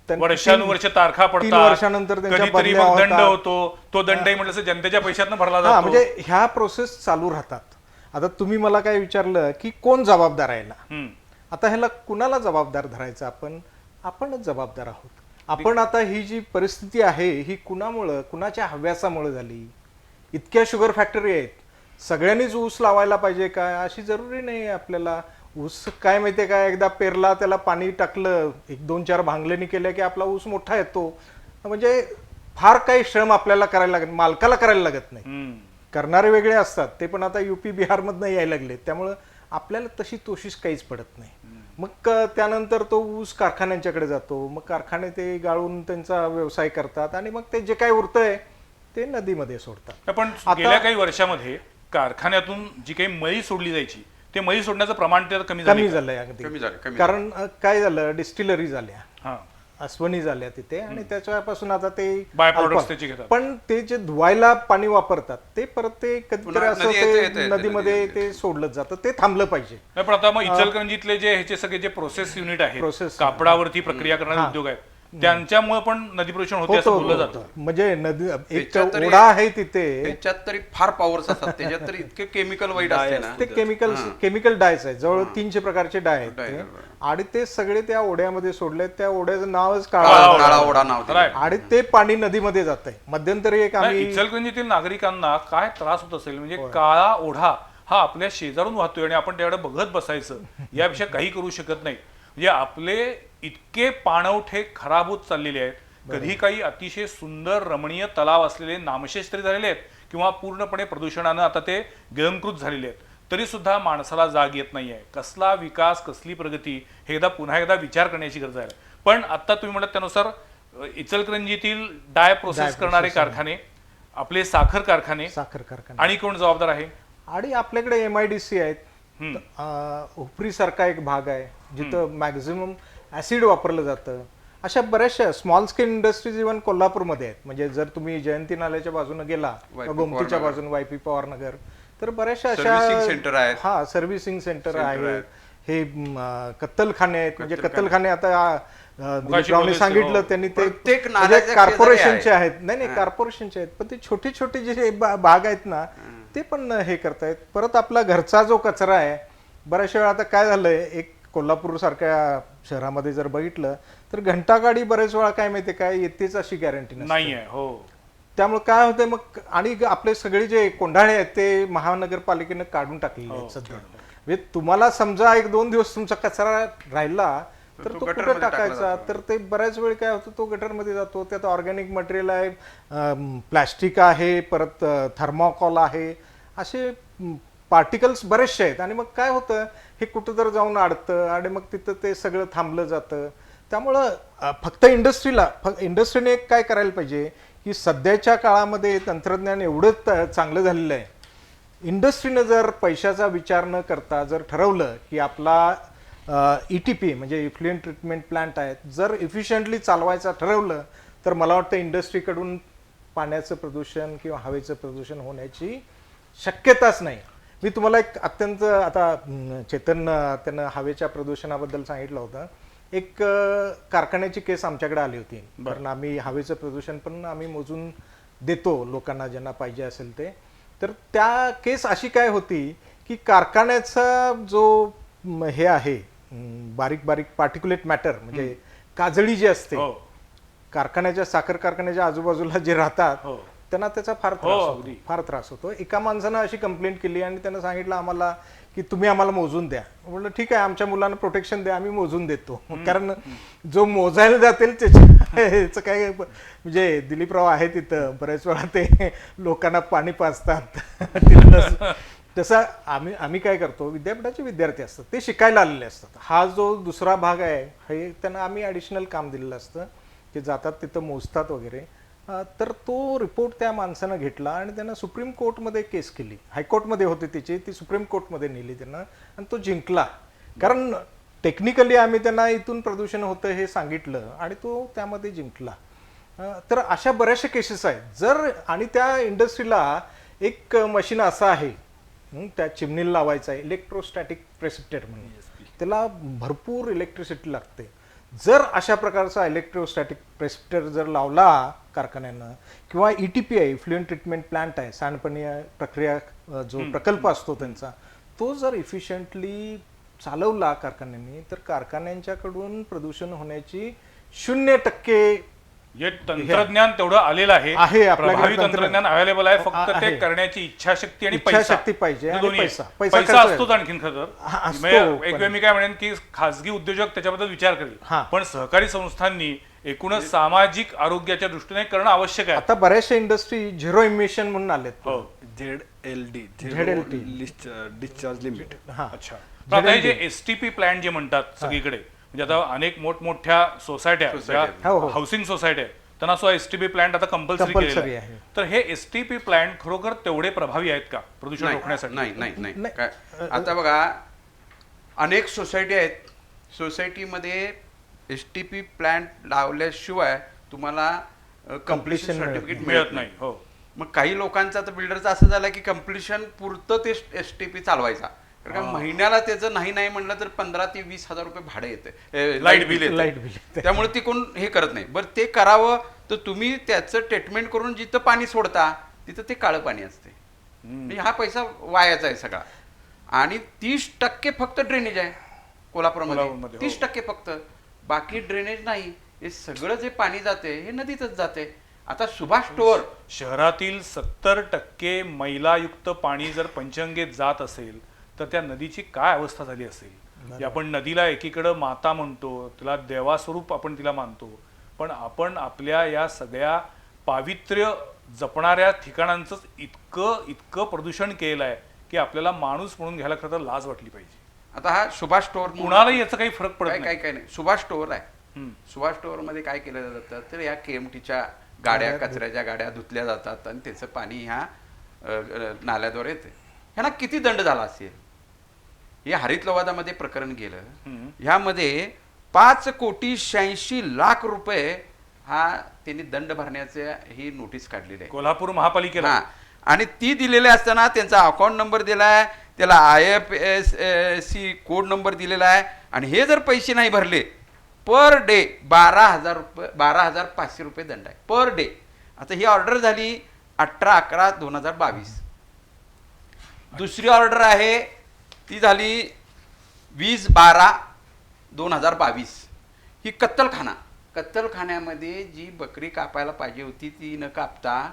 वर्षानुवर्ष तारखा 3 पडतात, वर्षानंतर त्यांच्या कधीतरी बदल्या मग दंड होतात. होतो. तो दंडही म्हटलं तर जनतेच्या पैशातनं भरला हा, जातो. म्हणजे ह्या प्रोसेस चालू राहतात. आता तुम्ही मला काय विचारलं की कोण जबाबदार आहे ना, हम्म. आता ह्याला कुणाला जबाबदार धरायचं? आपणच जबाबदार आहोत. आपण आता ही जी परिस्थिती आहे ही कुणामुळं, कुणाच्या हव्यासामुळे झाली? इतक्या शुगर फॅक्टरी आहेत, सगळ्यांनीच ऊस लावायला पाहिजे का? अशी जरुरी नाही. आपल्याला ऊस काय माहितीये का, एकदा पेरला, त्याला पाणी टाकलं, 1-2-4 भांगलेनी केल्या की आपला ऊस मोठा येतो. म्हणजे फार काही श्रम आपल्याला करायला लागत, मालकाला करायला लागत नाही. हम्म. करणारे वेगळे असतात, ते पण आता UP बिहारमधनं यायला लागले, त्यामुळं आपल्याला तशी तोशीच काहीच पडत नाही. मग त्यानंतर तो ऊस कारखान्यांच्याकडे जातो, मग कारखाने ते गाळून त्यांचा व्यवसाय करतात आणि मग ते जे काही उरतंय ते नदीमध्ये सोडतात. पण गेल्या काही वर्षामध्ये कारखान्यातून जी काही मळी सोडली जायची, ते मळी सोडण्याचं प्रमाण ते कमी कमी झालं. झालंय कमी अगदी. झालं. कारण काय झालं, डिस्टिलरी झाल्या, हा, अस्वनी झाल्या तिथे, आणि त्याच्यापासून आता ते बाय प्रोडक्ट्स अल्कोहोल. त्याचे घेतात. पण ते जे धुवायला पाणी वापरतात ते परत ते कधीतरी पुन्हा असं नदी ते येते, नदीमध्ये ते सोडलं जातं, ते थांबलं पाहिजे. नाही, पण आता मग इचलकरंजीतले जे ह्याचे सगळे जे प्रोसेस युनिट आहेत, Process- कापडावरती प्रक्रिया करणारे उद्योग आहेत, त्यांच्यामुळे पण नदी प्रदूषण होते असं बोललं जातं. म्हणजे नदी एक त्याच्यात तरी- ओढा आहे तिथे, त्याच्यात तरी फार पॉवर्स असतात, त्याच्यात तरी इतके केमिकल वाईट असते ना. ते केमिकल डायस आहे, जवळ 300 प्रकारचे डाय आहेत ते, आणि ते सगळे त्या ओढ्यामध्ये सोडले. त्या ओढ्याचं नावच काळा ओढा नाव दिलं. Right. आणि ते पाणी नदीमध्ये जात आहे. मध्यंतरी एक नाही, आम्ही इचलकरंजीतील नागरिकांना काय त्रास होत असेल, म्हणजे काळा ओढा हा आपल्या शेजारून वाहतोय आणि आपण त्याकडे बघत बसायचं, यापेक्षा काही करू शकत नाही. म्हणजे आपले इतके पाणवठे खराब होत चाललेले आहेत. कधी काही अतिशय सुंदर रमणीय तलाव असलेले नामशेष तरी झालेले आहेत, किंवा पूर्णपणे प्रदूषणानं आता ते गिळंकृत झालेले आहेत, तरी सुद्धा माणसाला जाग येत नाहीये. कसला विकास, कसली प्रगती, हे पुन्हा एकदा विचार करण्याची गरज आहे. पण आता तुम्ही म्हणत त्यानुसार इचलकरंजीतील डाय प्रोसेस करणारे कारखाने, आपले साखर कारखाने, साखर कारखाना, आणि कोण जबाबदार आहे? आणि आपल्याकडे MIDC आहेत. हुपरी सारखा एक भाग आहे जिथं मॅक्झिमम ऍसिड वापरलं जातं. अशा बऱ्याचशा स्मॉल स्केल इंडस्ट्रीज इव्हन कोल्हापूरमध्ये आहेत. म्हणजे जर तुम्ही जयंती नाल्याच्या बाजूने गेला, गोमतीच्या बाजूने YP पवार नगर, तर बऱ्याचशा Servicing center आहेत. हा सर्व्हिसिंग सेंटर आहेत. हे कत्तलखाने आहेत. म्हणजे कत्तलखाने आता दिलीपरावने सांगितलं, त्यांनी ते प्रत्येक म्हणजे नाल्याच्या कॉर्पोरेशनचे शेजारी आहेत. नाही, कॉर्पोरेशनचे आहेत, पण ते छोटे छोटे जे भाग आहेत ना, ते पण हे करतायत. परत आपला घरचा जो कचरा आहे, बऱ्याचशा वेळा आता काय झालंय, एक कोल्हापूर सारख्या शहरामध्ये जर बघितलं तर घंटागाडी बरेच वेळा काय माहितीये काय येतेच अशी गॅरंटी नाहीये. हो, त्यामुळे काय होतंय मग, आणि आपले सगळे जे कोंढाळे आहेत ते महानगरपालिकेनं काढून टाकलेले आहेत सध्या. म्हणजे तुम्हाला समजा 1-2 दिवस तुमचा कचरा राहिला तर तो कुठे टाकायचा, तर ते बऱ्याच वेळ काय होतं, तो गटरमध्ये जातो. त्यात ऑर्गॅनिक मटेरियल आहे, प्लॅस्टिक आहे, परत थर्मोकॉल आहे, असे पार्टिकल्स बरेचसे आहेत. आणि मग काय होतं, हे कुठं तर जाऊन अडतं आणि मग तिथं ते सगळं थांबलं जातं. त्यामुळं फक्त इंडस्ट्रीने एक काय करायला पाहिजे की, सध्याच्या काळामध्ये तंत्रज्ञान एवढं चांगलं झालेलं आहे, इंडस्ट्रीनं जर पैशाचा विचार न करता जर ठरवलं की आपला ETP म्हणजे इफ्लुएंट ट्रीटमेंट प्लांट आहेत, जर इफिशियंटली चालवायचं ठरवलं, तर मला वाटतं इंडस्ट्रीकडून पाण्याचं प्रदूषण किंवा हवेचं प्रदूषण होण्याची शक्यताच नाही. मी तुम्हाला एक अत्यंत, आता चेतन त्यानं हवेच्या प्रदूषणाबद्दल सांगितलं होतं, एक कारखान्याची केस आमच्याकडे आली होती. कारण आम्ही हवेचं प्रदूषण पण आम्ही मोजून देतो लोकांना ज्यांना पाहिजे असेल ते. तर त्या केस अशी काय होती की, कारखान्याचा जो हे आहे, बारीक बारीक पार्टिक्युलेट मॅटर, म्हणजे काजळी जी असते, कारखान्याच्या, साखर कारखान्याच्या आजूबाजूला जे राहतात त्यांना त्याचा फार त्रास होतो. एका माणसानं अशी कंप्लेंट केली आणि त्यानं सांगितलं आम्हाला की तुम्ही आम्हाला मोजून द्या. म्हणलं ठीक आहे, आमच्या मुलांना प्रोटेक्शन द्या, आम्ही मोजून देतो. कारण जो मोजायला जातील त्याचं काय, म्हणजे दिलीपराव आहे तिथं, बऱ्याच वेळा ते लोकांना पाणी पाजतात. तसं आम्ही काय करतो, विद्यापीठाचे विद्यार्थी असतात ते शिकायला आलेले असतात. हा जो दुसरा भाग आहे हे त्यांना आम्ही ॲडिशनल काम दिलेलं असतं, ते जातात तिथं मोजतात वगैरे. तर तो रिपोर्ट त्या माणसानं घेतला आणि त्यांना सुप्रीम कोर्टमध्ये केस केली. हायकोर्टमध्ये होती तिची, ती सुप्रीम कोर्टमध्ये नेली त्यांना आणि तो जिंकला. कारण टेक्निकली आम्ही त्यांना इथून प्रदूषण होतं हे सांगितलं आणि तो त्यामध्ये जिंकला. तर अशा बऱ्याचशा केसेस आहेत. जर आणि त्या इंडस्ट्रीला एक मशीन असं आहे, त्या चिमणीला लावायचं आहे, इलेक्ट्रोस्टॅटिक प्रेसिपिटेटर म्हणून, त्याला भरपूर इलेक्ट्रिसिटी लागते. जर अशा प्रकारचा इलेक्ट्रोस्टॅटिक प्रेसिपिटेटर जर लावला कारखान्यानं किंवा ETP फ्लुएंट ट्रीटमेंट प्लांट आहे, सांडपाणी प्रक्रिया जो प्रकल्प असतो त्यांचा, तो जर इफिशियंटली चालवला कारखान्यांनी तर कारखान्यांच्याकडून प्रदूषण होण्याची 0% जे तंत्रज्ञान तेवढं आलेलं आहे, आपल्याकडे प्रभावी तंत्रज्ञान अवेलेबल आहे, फक्त ते आहे. करण्याची इच्छाशक्ती आणि इच्छाशक्ती पाहिजे आणि दोन्ही आहे. पैसा पैसा खर्च असतोच आणखीन खरं असतो, म्हणजे एक पण- वेळ मी काय म्हणेन की खासगी उद्योजक त्याच्याबद्दल विचार करेल, पण सहकारी संस्थांनी एकूणच सामाजिक आरोग्याच्या दृष्टीने करणं आवश्यक आहे. आता बऱ्याचशा इंडस्ट्री झिरो इमिशन म्हणून आलेत. हो, ZLD ZLD. Discharge limit. हा, अच्छा. पण आता हे जे STP प्लॅन जे म्हणतात सगळीकडे, म्हणजे आता अनेक मोठमोठ्या सोसायट्या हो, हो. हाऊसिंग सोसायट्या त्यांना सुद्धा STP प्लांट आता कंपल्सरी Compulsory केलेला आहे. आहे. तर हे STP प्लांट खरोखर तेवढे प्रभावी आहेत का प्रदूषण रोखण्यासाठी? नाही नाही नाही नाही. काय आता बघा, अनेक सोसायटी आहेत, सोसायटीमध्ये STP प्लांट लावल्याशिवाय तुम्हाला कम्प्लिशन सर्टिफिकेट मिळत नाही. हो, मग काही लोकांचा तर बिल्डरचा असं झालं की कम्प्लिशन पुरतं ते STP चालवायचा, कारण का महिन्याला त्याचं नाही म्हणलं तर 15,000 ते 20,000 रुपये भाडे येते, लाईट बिल लाईट येते. बिल त्यामुळे ते कोण हे करत नाही. बरं ते करावं तर तुम्ही त्याचं ट्रीटमेंट करून जिथं पाणी सोडता तिथं ते काळं पाणी असते. म्हणजे हा पैसा वायाचा आहे सगळा. आणि 30% फक्त ड्रेनेज आहे कोल्हापूरमध्ये, कोल्हापूरमध्ये, 30% फक्त, बाकी ड्रेनेज नाही. हे सगळं जे पाणी जाते हे नदीतच जाते. आता सुभाष स्टोअर शहरातील 70% मैलायुक्त पाणी जर पंचगंगेत जात असेल तर त्या नदीची काय अवस्था झाली असेल. म्हणजे आपण नदीला एकीकडं माता म्हणतो, तिला देवास्वरूप आपण तिला मानतो, पण आपण आपल्या या सगळ्या पावित्र्य जपणाऱ्या ठिकाणांचं इतकं प्रदूषण केलेलं आहे की आपल्याला माणूस म्हणून घ्यायला खरं तर लाज वाटली पाहिजे. आता हा सुभाष स्टोअर कुणालाही याचा काही फरक पडत काय नाही. काय नाही, सुभाष स्टोअर आहे. हम्म. सुभाष स्टोअर मध्ये काय केलं जातं तर या KMTच्या गाड्या, कचऱ्याच्या गाड्या धुतल्या जातात आणि त्याचं पाणी ह्या नाल्याद्वारे येते. ह्यांना किती दंड झाला असेल? हे हरित लवादामध्ये प्रकरण गेलं, ह्यामध्ये 5,86,00,000 रुपये हा त्यांनी दंड भरण्याचे ही नोटीस काढलेली आहे कोल्हापूर महापालिकेला. हा, आणि ती दिलेली असताना त्यांचा अकाउंट नंबर दिलाय, त्याला IFSC कोड नंबर दिलेला आहे, आणि हे जर पैसे नाही भरले पर डे 12,000 रुपये, 12,500 रुपये दंड आहे पर डे. आता ही ऑर्डर झाली 18/11/2022. दुसरी ऑर्डर आहे ती झाली 20/12/2022. ही कत्तलखान्यामध्ये जी बकरी कापायला पाहिजे होती ती न कापता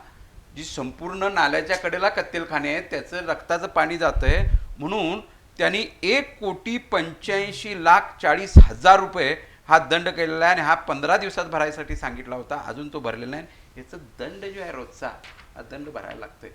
जी संपूर्ण नाल्याच्या कडेला कत्तलखाने आहेत त्याचं रक्ताचं पाणी जातंय, म्हणून त्यांनी 1,85,40,000 रुपये हा दंड केलेला आहे. आणि हा 15 दिवसात भरायसाठी सांगितला होता, अजून तो भरलेला नाही. याचं दंड जो आहे रोजचा, हा दंड भरायला लागतोय.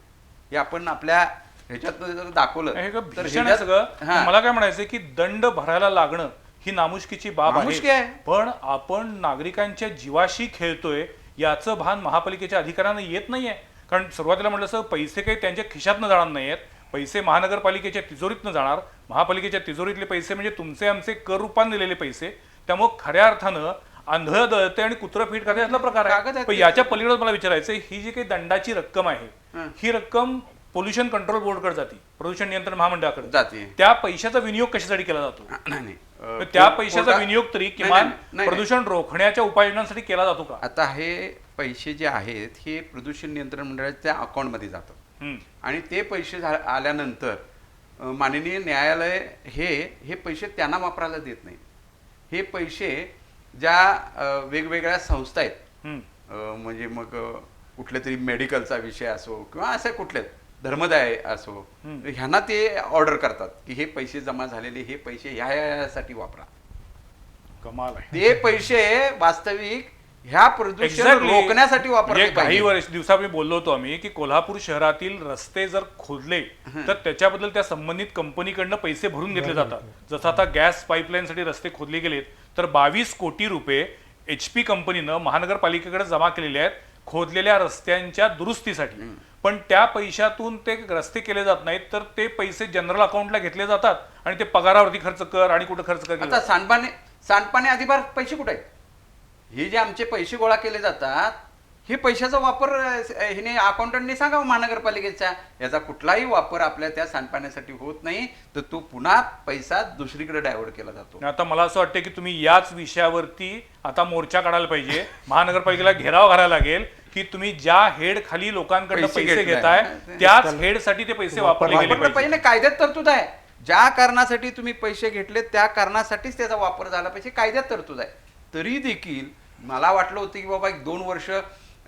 हे आपण आपल्या ह्याच्यात जर दाखवलं हे का तर भीषण आहे सगळं. हा. मला काय म्हणायचं की दंड भरायला लागणं ही नामुष्कीची बाब नामुष्की आहे, आहे. पण आपण नागरिकांच्या जीवाशी खेळतोय याचं भान महापालिकेच्या अधिकाऱ्यांना येत नाहीये. कारण सुरुवातीला म्हटलं असं पैसे काही त्यांच्या खिशातनं जाणार नाहीयेत, पैसे महानगरपालिकेच्या तिजोरीतनं जाणार. महापालिकेच्या तिजोरीतले पैसे म्हणजे तुमचे आमचे कर रूपाने दिलेले पैसे. त्यामुळे खऱ्या अर्थानं आंधळ दळते आणि कुत्रं फीट करते यातला प्रकार कागद आहे. आहे पण याच्या पलीकडे मला विचारायचं, ही जी काही दंडाची रक्कम आहे ही रक्कम पोल्युशन कंट्रोल बोर्डकडे जाते, प्रदूषण नियंत्रण महामंडळाकडे जाते. त्या पैशाचा विनियोग कशासाठी केला जातो? नाही तर त्या पैशाचा कोर्टात- विनियोग तरी नाही, किमान नाही. प्रदूषण रोखण्याच्या उपाययोजनांसाठी केला जातो का? आता हे पैसे जे आहेत हे प्रदूषण नियंत्रण मंडळाच्या अकाउंटमध्ये जातात, आणि ते पैसे आल्यानंतर माननीय न्यायालय हे पैसे त्यांना वापरायला देत नाही. हे पैसे ज्या वेगवेगळ्या संस्था आहेत, म्हणजे मग कुठल्या तरी मेडिकलचा विषय असो किंवा असं कुठले धर्मदाय असो, ह्यांना ते ऑर्डर करतात की हे पैसे जमा झालेले हे पैसे ह्यासाठी वापरा. कमाल आहे. ते पैसे वास्तविक ह्या प्रदूषण Exactly. रोखण्यासाठी वापरले म्हणजे काही पाहिजे. वर्ष दिवसापूर्वी बोललो होतो आम्ही की कोल्हापूर शहरातील रस्ते जर खोदले तर त्याच्याबद्दल त्या संबंधित कंपनीकडनं पैसे भरून घेतले जातात. जसं आता गॅस पाईपलाईनसाठी रस्ते खोदले गेलेत तर 22 कोटी रुपये HP कंपनीनं महानगरपालिकेकडे जमा केलेले आहेत खोदलेल्या रस्त्यांच्या दुरुस्तीसाठी. पण त्या पैशातून ते रस्ते केले जात नाहीत तर ते पैसे जनरल अकाउंटला घेतले जातात आणि ते पगारावरती खर्च कर आणि कुठं खर्च कर आता सांडपाणी अधिभार पैसे कुठे आहेत? हे जे आमचे पैसे गोळा केले जातात हे पैशाचा वापर हिने अकाउंटंटने सांगावं महानगरपालिकेच्या, याचा कुठलाही वापर आपल्या त्या सांडपाण्यासाठी होत नाही तर तो पुन्हा पैसा दुसरीकडे डायव्हर्ट केला जातो. आता मला असं वाटतं की तुम्ही याच विषयावरती आता मोर्चा काढायला पाहिजे. महानगरपालिकेला घेराव घालायला लागेल की तुम्ही ज्या हेड खाली लोकांकडनं पैसे पैसे घेतलाय. घेताय त्याच हेडसाठी ते पैसे वापरले गेले वापरलं पाहिजे. पाहिजे ना, कायद्यात तरतूद आहे. ज्या कारणासाठी तुम्ही पैसे घेतले त्या कारणासाठीच त्याचा वापर झाला पाहिजे, कायद्यात तरतूद आहे. तरी देखील मला वाटलं होतं की बाबा 1-2 वर्ष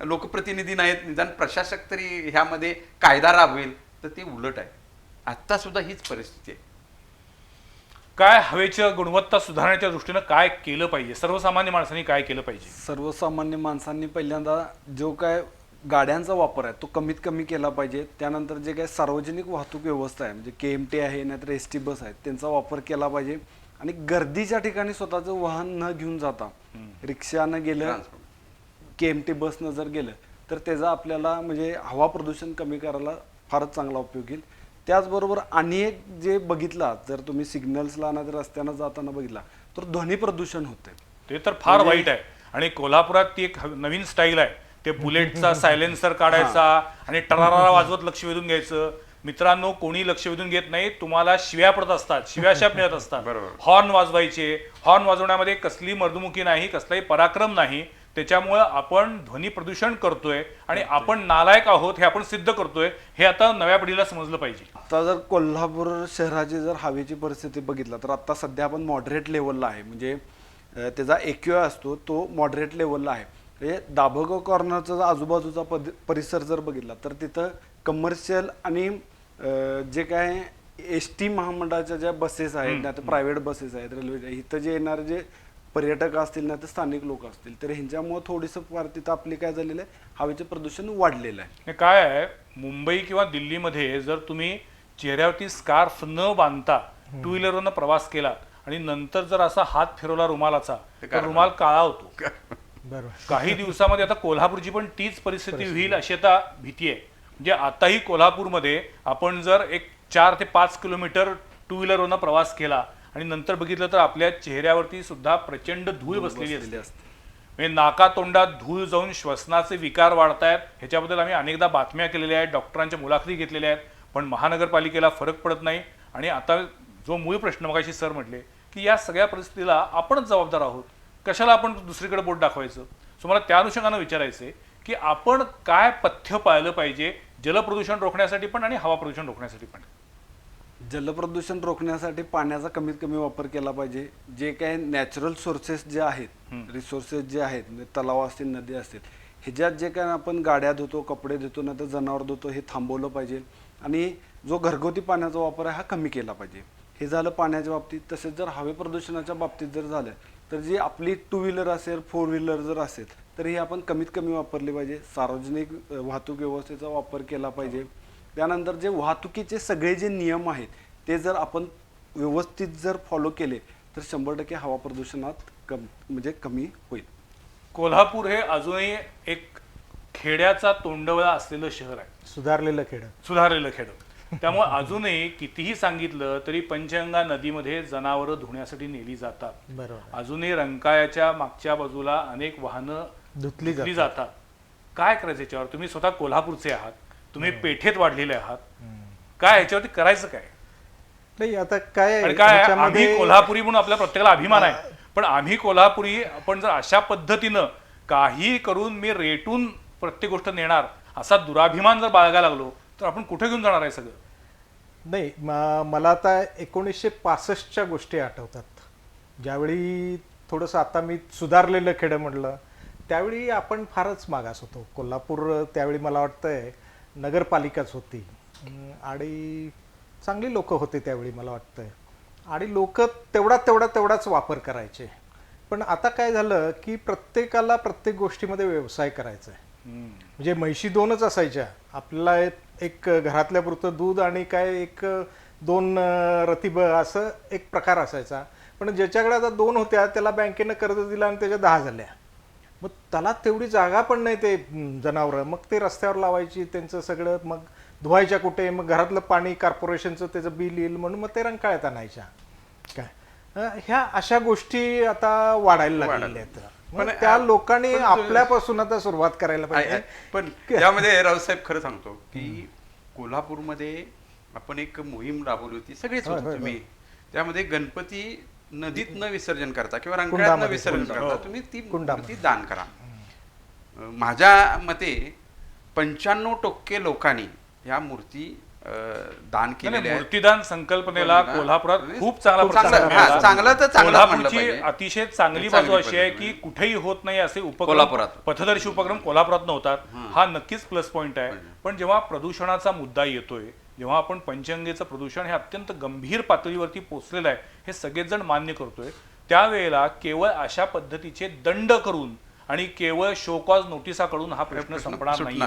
लोकप्रतिनिधी नाहीत, निदान प्रशासक तरी ह्यामध्ये कायदा राबवेल, तर ते उलट आहे. आता सुद्धा हीच परिस्थिती आहे. काय हवेची गुणवत्ता सुधारण्याच्या दृष्टीनं काय केलं पाहिजे, सर्वसामान्य माणसांनी काय केलं पाहिजे? सर्वसामान्य माणसांनी पहिल्यांदा जो काय गाड्यांचा वापर आहे तो कमीत कमी केला पाहिजे. त्यानंतर जे काय सार्वजनिक वाहतूक व्यवस्था आहे म्हणजे KMT आहे नाहीतर ST बस आहेत त्यांचा वापर केला पाहिजे. आणि गर्दीच्या ठिकाणी स्वतःचं वाहन न घेऊन जाता रिक्षानं गेलं KMT बसनं जर गेलं तर त्याचा आपल्याला म्हणजे हवा प्रदूषण कमी करायला फारच चांगला उपयोग येईल. त्याचबरोबर आणि एक जे बघितला जर तुम्ही सिग्नल्सला ना तर रस्त्यानं जाताना बघितला तर ध्वनी प्रदूषण होते. ते तर फार वाईट आहे. आणि कोल्हापुरात ती एक नवीन स्टाईल आहे, ते बुलेटचा सायलेन्सर काढायचा आणि टरारा वाजवत लक्ष वेधून घ्यायचं. मित्रांनो, कोणी लक्ष वेधून घेत नाही, तुम्हाला शिव्या पडत असतात, शिव्याशाप मिळत असतात. हॉर्न वाजवायचे, हॉर्न वाजवण्यामध्ये कसली मर्दमुकी नाही, कसलाही पराक्रम नाही. त्याच्यामुळं आपण ध्वनी प्रदूषण करतोय आणि आपण नालायक आहोत हे आपण सिद्ध करतोय, हे आता नव्या पिढीला समजलं पाहिजे. आता जर कोल्हापूर शहराची जर हवेची परिस्थिती बघितला तर आता सध्या आपण मॉडरेट लेवलला आहे. म्हणजे त्याचा AQI असतो तो मॉडरेट लेवलला आहे. म्हणजे दाभोळगाव कॉर्नरचा आजूबाजूचा परिसर जर बघितला तर तिथं कमर्शियल आणि जे काय ST महामंडळाच्या ज्या बसेस आहेत ना तर प्रायव्हेट बसेस आहेत, रेल्वे, इथं जे येणारे जे पर्यटक असतील ना तर स्थानिक लोक असतील तर ह्यांच्यामुळे थोडीसं फार तिथं आपली काय झालेलं आहे हवेचं प्रदूषण वाढलेलं आहे. हे काय आहे, मुंबई किंवा दिल्लीमध्ये जर तुम्ही चेहऱ्यावरती स्कार्फ न बांधता 2 व्हीलरवरनं प्रवास केला आणि नंतर जर असा हात फिरवला रुमालाचा तर रुमाल काळा होतो. बरोबर. काही दिवसामध्ये आता कोल्हापूरची पण तीच परिस्थिती होईल अशी आता भीती आहे. म्हणजे आताही कोल्हापूरमध्ये आपण जर एक 4 ते 5 किलोमीटर 2 व्हीलरवरनं प्रवास केला आणि नंतर बघितलं तर आपल्या चेहऱ्यावरती सुद्धा प्रचंड धूळ बसलेली असते. म्हणजे नाकातोंडात धूळ जाऊन श्वसनाचे विकार वाढतायत. ह्याच्याबद्दल आम्ही अनेकदा बातम्या केलेल्या आहेत, डॉक्टरांच्या मुलाखती घेतलेल्या आहेत, पण महानगरपालिकेला फरक पडत नाही. आणि आता जो मूळ प्रश्न मगाशी सर म्हटले की या सगळ्या परिस्थितीला आपणच जबाबदार आहोत, कशाला आपण दुसरीकडे बोट दाखवायचं. सो मला त्या अनुषंगानं विचारायचं आहे की आपण काय पथ्य पाळलं पाहिजे जलप्रदूषण रोखण्यासाठी पण आणि हवा प्रदूषण रोखण्यासाठी पण? जलप्रदूषण रोखण्यासाठी पाण्याचा कमीत कमी वापर केला पाहिजे. जे काही नॅचरल सोर्सेस जे आहेत, रिसोर्सेस जे आहेत, म्हणजे तलाव असतील, नदी असतील, ह्याच्यात जे काय आपण गाड्या धुतो, कपडे धुतो ना तर जनावर धुतो हे थांबवलं पाहिजे. आणि जो घरगुती पाण्याचा वापर आहे हा कमी केला पाहिजे. हे झालं पाण्याच्या बाबतीत. तसेच जर हवे प्रदूषणाच्या बाबतीत जर झालं तर जी आपली 2 व्हीलर असेल, 4 व्हीलर जर असेल तर ही आपण कमीत कमी वापरली पाहिजे. सार्वजनिक वाहतूक व्यवस्थेचा वापर केला पाहिजे. त्यानंतर जे वाहतुकीचे सगळे जे नियम आहेत ते जर आपण व्यवस्थित जर फॉलो केले तर 100% हवा प्रदूषणात म्हणजे कमी होईल. कोल्हापूर हे अजूनही एक खेड्याचा तोंडवळा असलेलं शहर आहे, सुधारलेलं खेडं. त्यामुळे अजूनही कितीही सांगितलं तरी पंचगंगा नदीमध्ये जनावरं धुण्यासाठी नेली जातात. बरोबर. अजूनही रंकाळ्याच्या मागच्या बाजूला अनेक वाहनं धुतली जातात. काय करायचं याच्यावर? तुम्ही स्वतः कोल्हापूरचे आहात, तुम्ही पेठेत वाढलेले आहात, काय याच्यावरती करायचं काय? नाही आता काय आणि काय आम्ही कोल्हापुरी म्हणून आपल्या प्रत्येकाला अभिमान आहे, पण आम्ही कोल्हापुरी आपण जर अशा पद्धतीनं काही करून मी रेटून प्रत्येक गोष्ट नेणार असा दुराभिमान जर बाळगायला लागलो तर आपण कुठे घेऊन जाणार आहे सगळं? नाही, मला आता 1965च्या गोष्टी आठवतात. ज्यावेळी थोडंसं आता मी सुधारलेलं खेडं म्हटलं त्यावेळी आपण फारच मागास होतो. कोल्हापूर त्यावेळी मला वाटतंय नगरपालिकाच होती आणि चांगली लोक होते त्यावेळी मला वाटतंय. आणि लोक तेवढाच वापर करायचे. पण आता काय झालं की प्रत्येकाला प्रत्येक गोष्टीमध्ये व्यवसाय करायचा आहे. म्हणजे म्हैशी 2च असायच्या आपल्याला, एक घरातल्या पुरतं दूध आणि काय एक 2 रतीब असं एक प्रकार असायचा. पण ज्याच्याकडे आता 2 होत्या त्याला बँकेनं कर्ज दिलं आणि त्याच्या 10 झाल्या. मग त्याला तेवढी जागा पण नाही ते जनावरं, मग ते रस्त्यावर लावायची, त्यांचं सगळं मग धुवायच्या कुठे, मग घरातलं पाणी कॉर्पोरेशनचं त्याचं बिल येईल म्हणून मग ते रंकाळ्यात आणायच्या. काय ह्या अशा गोष्टी आता वाढायला लागलेल्या आहेत. पण त्या लोकांनी आपल्यापासून आता सुरुवात करायला पाहिजे. पण यामध्ये रावसाहेब खरं सांगतो की कोल्हापूरमध्ये आपण एक मोहीम राबवली होती, सगळेच होतो तुम्ही. त्यामध्ये गणपती नदीत न विसर्जन करता किंवा रंकाळ्यात न विसर्जन करता तुम्ही ती मूर्ती दान करा. माझ्या मते 95% लोकांनी ह्या मूर्ती दान केलेल्या आहेत. मूर्तीदान संकल्पनेला कोल्हापुरात खूप चांगला चांगलं, प्रतिसाद मिळाला. हा, चांगलं तर चांगलं म्हणलं कोल्हापूरची पाहिजे. अतिशय चांगली बाजू अशी आहे की कुठेही होत नाही असे उपक्रम, कोल्हापुरात. पथदर्शी उपक्रम कोल्हापुरात होतात. हा नक्कीच प्लस पॉइंट आहे. पण जेव्हा प्रदूषणाचा मुद्दा येतोय, जेव्हा आपण पंचगंगेचं प्रदूषण हे अत्यंत गंभीर पातळीवरती पोहोचलेलं आहे हे सगळेच जण मान्य करतोय, त्यावेळेला केवळ अशा पद्धतीचे दंड करून आणि केवळ शोकॉज नोटिसाकडून हा प्रश्न संपणार नाही.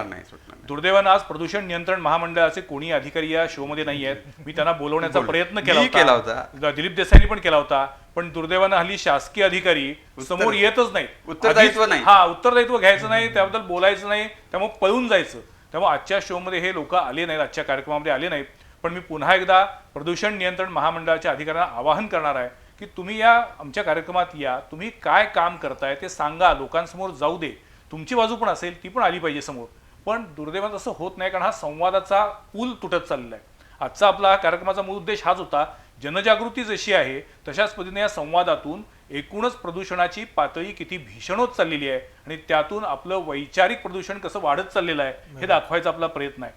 दुर्दैवानं आज प्रदूषण नियंत्रण महामंडळाचे कोणी अधिकारी या शो मध्ये नाही आहेत. मी त्यांना बोलवण्याचा प्रयत्न केला होता, दिलीप देसाईंनी पण केला होता, पण दुर्दैवानं हल्ली शासकीय अधिकारी समोर येतच नाहीत. उत्तरदायित्व नाही. हा, उत्तरदायित्व घ्यायचं नाही, त्याबद्दल बोलायचं नाही, त्यामुळे पळून जायचं. त्यामुळे आजच्या शो मध्ये हे लोक आले नाहीत, आजच्या कार्यक्रमामध्ये आले नाहीत. पण मी पुन्हा एकदा प्रदूषण नियंत्रण महामंडळाच्या अधिकाऱ्यांना आवाहन करणार आहे की तुम्ही या आमच्या कार्यक्रमात या, तुम्ही काय काम करताय ते सांगा, लोकांसमोर जाऊ दे. तुमची बाजू पण असेल ती पण आली पाहिजे समोर. पण दुर्दैवानं असं होत नाही, कारण हा संवादाचा पूल तुटत चाललेला आहे. आजचा आपला कार्यक्रमाचा मूळ उद्देश हाच होता. जनजागृती जशी आहे तशाच पद्धतीने या संवादातून एकूणच प्रदूषणाची पातळी किती भीषण होत चाललेली आहे आणि त्यातून आपलं वैचारिक प्रदूषण कसं वाढत चाललेलं आहे हे दाखवायचा आपला प्रयत्न आहे.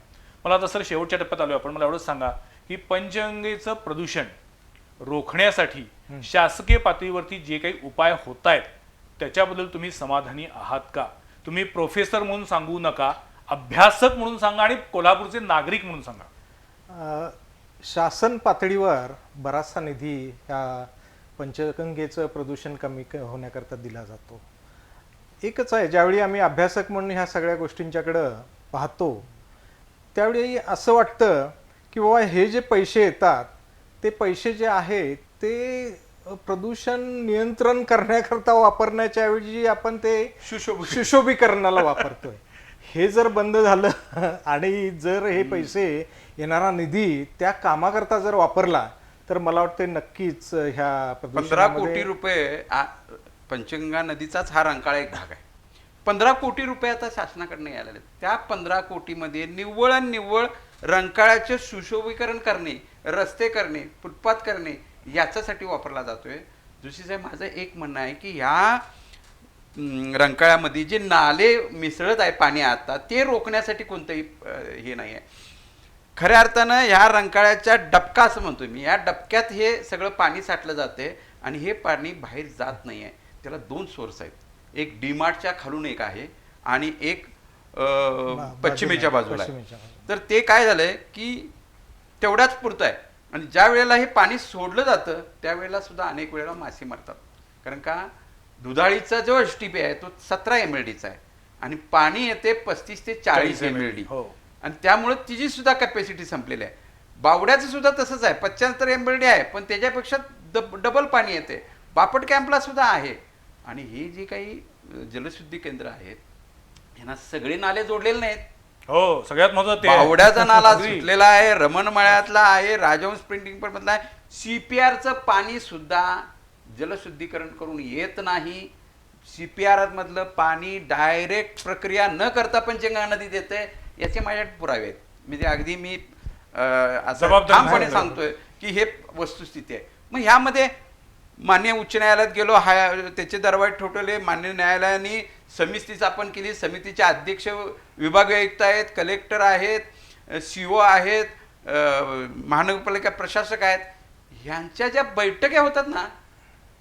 मला आता सर शेवटच्या टप्प्यात आलोय आपण, मला एवढंच सांगा की पंचगंगेचं प्रदूषण रोखण्यासाठी शासकीय पातळीवरती जे काही उपाय होत आहेत त्याच्याबद्दल तुम्ही समाधानी आहात का? तुम्ही प्रोफेसर म्हणून सांगू नका, अभ्यासक म्हणून सांगा आणि कोल्हापूरचे नागरिक म्हणून सांगा. शासन पातळीवर बराचसा निधी ह्या पंचगंगेचं प्रदूषण कमी होण्याकरता दिला जातो. एकच आहे, ज्यावेळी आम्ही अभ्यासक म्हणून ह्या सगळ्या गोष्टींच्याकडं पाहतो त्यावेळी असं वाटतं की बाबा हे जे पैसे येतात ते पैसे जे आहेत ते प्रदूषण नियंत्रण करण्याकरता वापरण्याच्या ऐवजी आपण ते सुशोभीकरणाला वापरतोय. हे जर बंद झालं आणि जर हे पैसे येणारा निधी त्या कामाकरता जर वापरला तर मला वाटतं नक्कीच ह्या 15 कोटी रुपये पंचगंगा नदीचाच हा रंकाळा एक भाग आहे. 15 कोटी रुपये आता शासनाकडनं यायला लागले. त्या 15 कोटीमध्ये निव्वळ आणि निव्वळ रंकाळ्याचे सुशोभीकरण करणे, रस्ते करणे, फुटपाथ करणे याच्यासाठी वापरला जातोय. जोशी साहेब, माझं एक म्हणणं आहे की ह्या रंकाळ्यामध्ये जे नाले मिसळत आहे पाणी आता ते रोखण्यासाठी कोणतंही हे नाही आहे. खऱ्या अर्थानं ह्या रंकाळ्याच्या डबका असं म्हणतोय मी, या डबक्यात हे सगळं पाणी साठलं जाते आणि हे पाणी बाहेर जात नाही आहे. त्याला 2 सोर्स आहेत, एक डीमार्टच्या खालून एक आहे आणि एक पश्चिमेच्या बाजूला आहे. तर ते काय झालंय की तेवढ्याच पुरतं आहे आणि ज्या वेळेला हे पाणी सोडलं जातं त्यावेळेला सुद्धा अनेक वेळेला मासे मरतात. कारण का दुधाळीचा जो एसटीपी आहे तो 17 MLDचा आहे आणि पाणी येते 35 ते 40 MLD आणि त्यामुळे तिची सुद्धा कॅपॅसिटी संपलेली आहे. बावड्याचं सुद्धा तसंच आहे, 75 MLD आहे पण त्याच्यापेक्षा डबल पाणी येते. बापट कॅम्पला सुद्धा आहे. आणि हे जे काही जलशुद्धी केंद्र आहेत यांना सगळे नाले जोडलेले नाहीत. हो, सगळ्यात महत्त्वाचं बावड्याचा नाला सुटलेला आहे, रमणमळ्यातला आहे, राजहंस प्रिंटिंग पण मधला आहे. CPRचं पाणी सुद्धा जलशुद्धीकरण करून येत नाही. CPR मधलं पाणी डायरेक्ट प्रक्रिया न करता पंचगंगा नदीत येते. याचे माझ्या पुरावे आहेत. म्हणजे अगदी मी असं ठामपणे सांगतोय की हे वस्तुस्थिती आहे. मग ह्यामध्ये मान्य उच्च न्यायालयात गेलो, त्याचे दरवाजे ठोठवले. मान्य न्यायालयाने समिती स्थापन केली. समितीचे अध्यक्ष विभागीय आयुक्त आहेत, कलेक्टर आहेत, CO आहेत, महानगरपालिका प्रशासक आहेत. ह्यांच्या ज्या बैठका होतात ना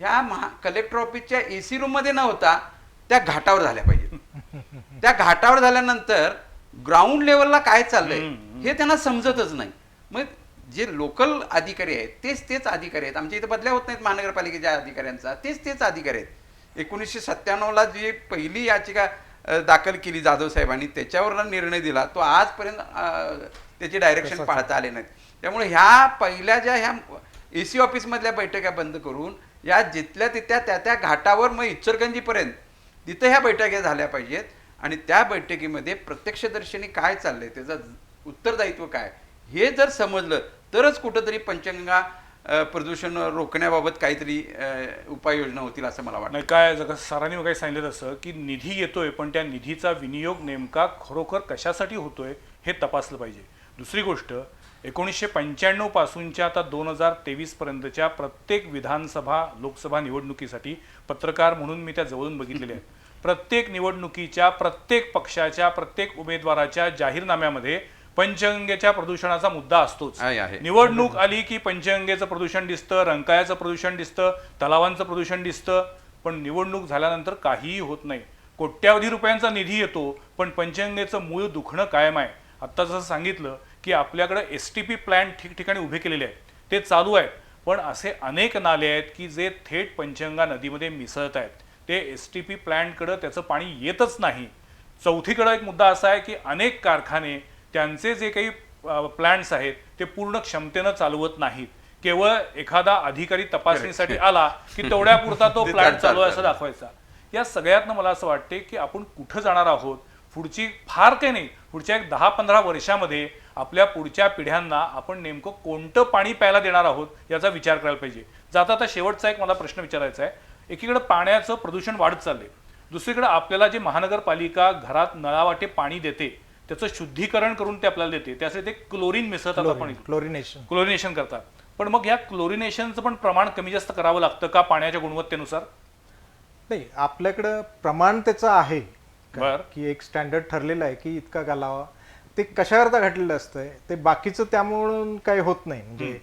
ह्या कलेक्टर ऑफिसच्या AC रूममध्ये न होता त्या घाटावर झाल्या पाहिजेत. त्या घाटावर झाल्यानंतर ग्राउंड लेवलला काय चाललंय हे त्यांना समजतच नाही. मग जे लोकल अधिकारी आहेत तेच अधिकारी आहेत. आमच्या इथे बदल्या होत नाहीत महानगरपालिकेच्या अधिकाऱ्यांचा, तेच अधिकारी आहेत. 1997ला जी पहिली याचिका दाखल केली जाधव साहेबांनी, त्याच्यावर निर्णय दिला, तो आजपर्यंत त्याचे डायरेक्शन पाळता आले नाहीत. त्यामुळे ह्या पहिल्या ज्या ह्या AC ऑफिसमधल्या बैठका बंद करून या जिथल्या तिथल्या त्या घाटावर मग इचलकरंजीपर्यंत तिथं ह्या बैठका झाल्या पाहिजेत. आणि त्या बैठकीमध्ये प्रत्यक्षदर्शनी काय चाललंय, त्याचं उत्तरदायित्व काय, हे जर समजलं तरच कुठंतरी पंचगंगा प्रदूषण रोखण्याबाबत काहीतरी उपाययोजना होतील असं मला वाटतं. नाही, काय जसं सरांनी काही सांगितलं तसं की निधी येतोय, पण त्या निधीचा विनियोग नेमका खरोखर कशासाठी होतोय हे तपासलं पाहिजे. दुसरी गोष्ट, 1995 पासूनच्या आता 2023 पर्यंतच्या प्रत्येक विधानसभा लोकसभा निवडणुकीसाठी पत्रकार म्हणून मी त्या जवळून बघितलेल्या आहेत. प्रत्येक निवडणुकीच्या प्रत्येक पक्षाच्या प्रत्येक उमेदवाराच्या जाहीरनाम्यामध्ये पंचगंगेच्या प्रदूषणाचा मुद्दा असतोच. आहे. निवडणूक आली की पंचगंगेचं प्रदूषण दिसतं, रंकाळ्याचं प्रदूषण दिसतं, तलावांचं प्रदूषण दिसतं, पण निवडणूक झाल्यानंतर काहीही होत नाही. कोट्यावधी रुपयांचा निधी येतो, पण पंचगंगेचं मूळ दुखणं कायम आहे. आत्ता जसं सांगितलं की आपल्याकडे STP प्लॅन्ट ठिकठिकाणी उभे केलेले आहेत, ते चालू आहेत, पण असे अनेक नाले आहेत की जे थेट पंचगंगा नदीमध्ये मिसळत आहेत. ते STP प्लॅन्टकडं त्याचं पाणी येतच नाही. चौथीकडं एक मुद्दा असा आहे की अनेक कारखाने त्यांचे जे काही प्लॅन्ट्स आहेत ते पूर्ण क्षमतेनं चालवत नाहीत. केवळ एखादा अधिकारी तपासणीसाठी आला की तेवढ्यापुरता तो प्लॅन्ट चालू आहे असं दाखवायचा. या सगळ्यातनं मला असं वाटते की आपण कुठं जाणार आहोत, पुढची फार काही नाही, पुढच्या एक 10-15 वर्षामध्ये आपल्या पुढच्या पिढ्यांना आपण नेमकं कोणतं पाणी प्यायला देणार आहोत याचा विचार करायला पाहिजे. जाता आता शेवटचा एक मला प्रश्न विचारायचा आहे. एकीकडे पाण्याचं प्रदूषण वाढत चाललंय, दुसरीकडे आपल्याला जे महानगरपालिका घरात नळावाटे पाणी देते त्याचं शुद्धीकरण करून ते आपल्याला देते, त्यासाठी ते क्लोरीन मिसळतात, आपण क्लोरिनेशन करतात. पण मग या क्लोरिनेशनचं पण प्रमाण कमी जास्त करावं लागतं का पाण्याच्या गुणवत्तेनुसार? नाही, आपल्याकडं प्रमाण त्याचं आहे बर, की एक स्टँडर्ड ठरलेलं आहे की इतका घालावा. ते कशाकरता घातलेलं असतंय, ते बाकीचं त्यामुळं काही होत नाही. म्हणजे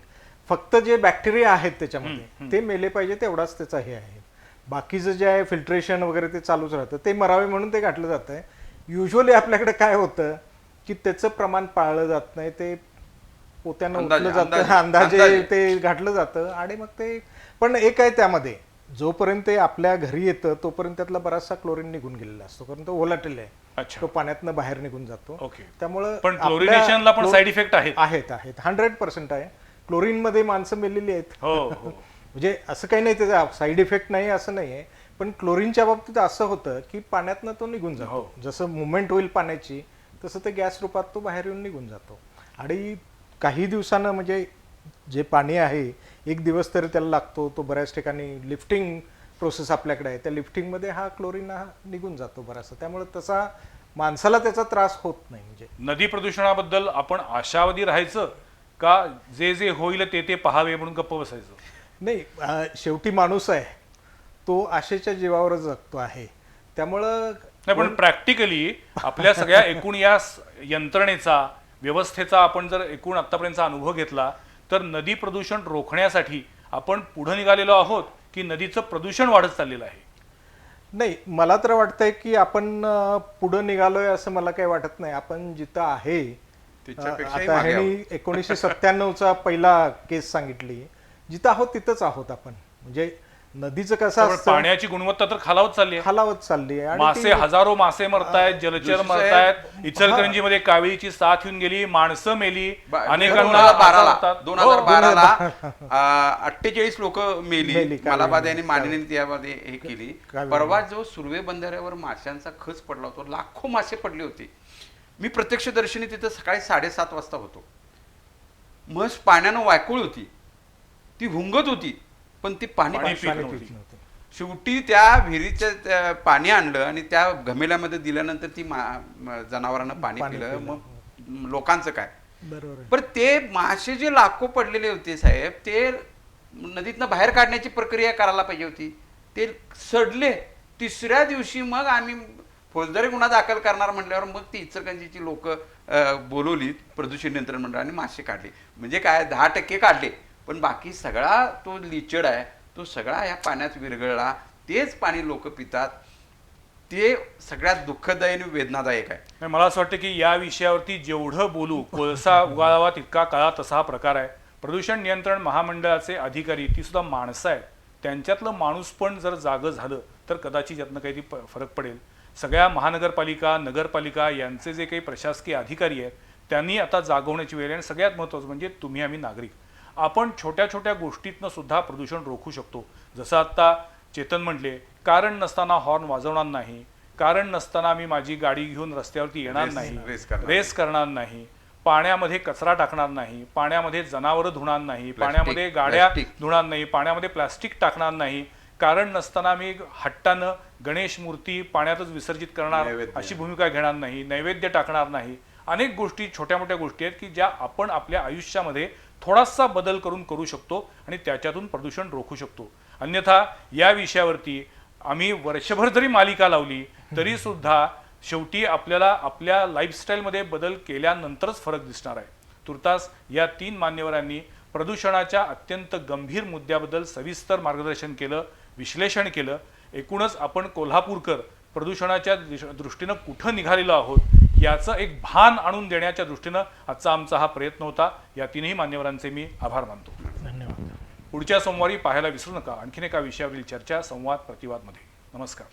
फक्त जे बॅक्टेरिया आहेत त्याच्यामध्ये ते मेले पाहिजे तेवढाच त्याचा हे आहे. बाकीचं जे आहे फिल्ट्रेशन वगैरे ते चालूच राहतं, ते मरावे म्हणून ते घातलं जातं आहे. युजली आपल्याकडे काय होतं की त्याचं प्रमाण पाळलं जात नाही, ते पोत्यानं उचललं जातं, अंदाजे ते घातलं जातं. आणि मग ते पण एक आहे त्यामध्ये, जोपर्यंत ते आपल्या घरी येतं तोपर्यंत त्यातला बराचसा क्लोरीन निघून गेलेला असतो, कारण तो व्होलाटाईल आहे, तो पाण्यातनं बाहेर निघून जातो. ओके. त्यामुळं पण क्लोरिनेशनला पण साईड इफेक्ट आहेत. 100% आहे. क्लोरीन मध्ये माणसं मेलेली आहेत. हो. म्हणजे असं काही नाही, त्याचा साईड इफेक्ट नाही असं नाही आहे. पण क्लोरीनच्या बाबतीत असं होतं की पाण्यातनं तो निघून जातो. जसं मुवमेंट होईल पाण्याची तसं ते गॅस रूपात तो बाहेर येऊन निघून जातो. आणि काही दिवसानं म्हणजे जे पाणी आहे 1 दिवस तरी त्याला लागतो. तो बऱ्याच ठिकाणी लिफ्टिंग प्रोसेस आपल्याकडे आहे, त्या लिफ्टिंगमध्ये हा क्लोरीन हा निघून जातो बराचसा. त्यामुळे तसा माणसाला त्याचा त्रास होत नाही. म्हणजे नदी प्रदूषणाबद्दल आपण आशावादी राहायचं का जे जे होईल ते पाहावे म्हणून गप्प बसायचं? नाही, शेवटी माणूस आहे, तो आशेच्या जीवावरच जगतो आहे. त्यामुळं नाही, पण प्रॅक्टिकली आपल्या सगळ्या एकूण या यंत्रणेचा व्यवस्थेचा आपण जर एकूण आतापर्यंतचा अनुभव घेतला तर नदी प्रदूषण रोखण्यासाठी आपण पुढे निघालेलो आहोत की नदीचं प्रदूषण वाढत चाललेलं आहे? नाही, मला तर वाटतंय की आपण पुढे निघालोय असं मला काही वाटत नाही. आपण जिथं आहे आता ह्यांनी 1997चा पहिला केस सांगितली, जिथं आहोत तिथंच आहोत आपण. म्हणजे नदीचं कसं असतं, पाण्याची गुणवत्ता तर खालावत चालली आहे, खालावत चालली आहे. मासे हजारो मासे मरतायत, जलचर मरतायत. इचलकरंजीमध्ये कावेरीची साथ येऊन गेली, माणसं मेली, अनेकांना 2012ला 48 लोक मेली. मलाबाद यांनी माननीय त्यामध्ये हे केली. परवा जो सुर्वे बंधाऱ्यावर माशांचा खच पडला होता, लाखो मासे पडले होते. मी प्रत्यक्षदर्शनी तिथं सकाळी 7:30 वाजता होतो. म्हस पाण्यानं वायकुळ होती, ती भुंगत होती, पण ती पाणी पित नव्हती. शेवटी त्या विहिरीचं पाणी आणलं आणि त्या घमेल्यामध्ये दिल्यानंतर ती जनावरांना पाणी पिलं. मग लोकांचं काय? बरोबर. पण ते मासे जे लाखो पडलेले होते साहेब, ते नदीतनं बाहेर काढण्याची प्रक्रिया करायला पाहिजे होती. ते सडले. 3ऱ्या दिवशी मग आम्ही फौजदारी गुन्हा दाखल करणार म्हटल्यावर मग ती इचलकरंजीची लोक बोलवली प्रदूषण नियंत्रण मंडळ आणि मासे काढले. म्हणजे काय 10% काढले, पण बाकी सगळा तो लिचड आहे तो सगळा या पाण्यात विरघळला. तेच पाणी लोक पितात. ते सगळ्यात दुःखदायी आणि वेदनादायक आहे. मला असं वाटतं की या विषयावरती जेवढं बोलू, कोळसा उगाळावा तितका काळा तसा हा प्रकार आहे. प्रदूषण नियंत्रण महामंडळाचे अधिकारी ती सुद्धा माणसं आहेत, त्यांच्यातलं माणूस पण जर जागं झालं तर कदाचित यातनं काही फरक पडेल. सगळ्या महानगरपालिका, नगरपालिका यांचे जे काही प्रशासकीय अधिकारी आहेत त्यांनी आता जागवण्याची वेळ आहे. आणि सगळ्यात महत्त्वाचं म्हणजे तुम्ही आम्ही नागरिक, आपण छोट्या छोट्या गोष्टीतनं सुद्धा प्रदूषण रोखू शकतो. जसं आत्ता चेतन म्हटले, कारण नसताना हॉर्न वाजवणार नाही, कारण नसताना मी माझी गाडी घेऊन रस्त्यावरती येणार नाही, रेस करणार नाही, पाण्यामध्ये कचरा टाकणार नाही, पाण्यामध्ये जनावरं धुणार नाही, पाण्यामध्ये गाड्या धुणार नाही, पाण्यामध्ये प्लास्टिक टाकणार नाही, कारण नसताना मी हट्टानं गणेश मूर्ती पाण्यातच विसर्जित करणार अशी भूमिका घेणार नाही, नैवेद्य टाकणार नाही. अनेक गोष्टी, छोट्या मोठ्या गोष्टी आहेत की ज्या आपण आपल्या आयुष्यामध्ये थोडासा बदल करून करू शकतो आणि त्याच्यातून प्रदूषण रोखू शकतो. अन्यथा या विषयावरती आम्ही वर्षभर जरी मालिका लावली तरी सुद्धा शेवटी आपल्याला आपल्या लाईफस्टाईलमध्ये बदल केल्यानंतरच फरक दिसणार आहे. तुर्तास या 3 मान्यवरांनी प्रदूषणाच्या अत्यंत गंभीर मुद्द्याबद्दल सविस्तर मार्गदर्शन केलं, विश्लेषण केलं. एकूणच आपण कोल्हापूरकर प्रदूषणाच्या दृष्टीनं कुठं निघालेलो आहोत याचं एक भान आणून देण्याच्या दृष्टीनं आजचा आमचा हा प्रयत्न होता. या 3ही मान्यवरांचे मी आभार मानतो. धन्यवाद. पुढच्या सोमवारी पाहायला विसरू नका आणखीन एका विषयावरील चर्चा संवाद प्रतिवादमध्ये. नमस्कार.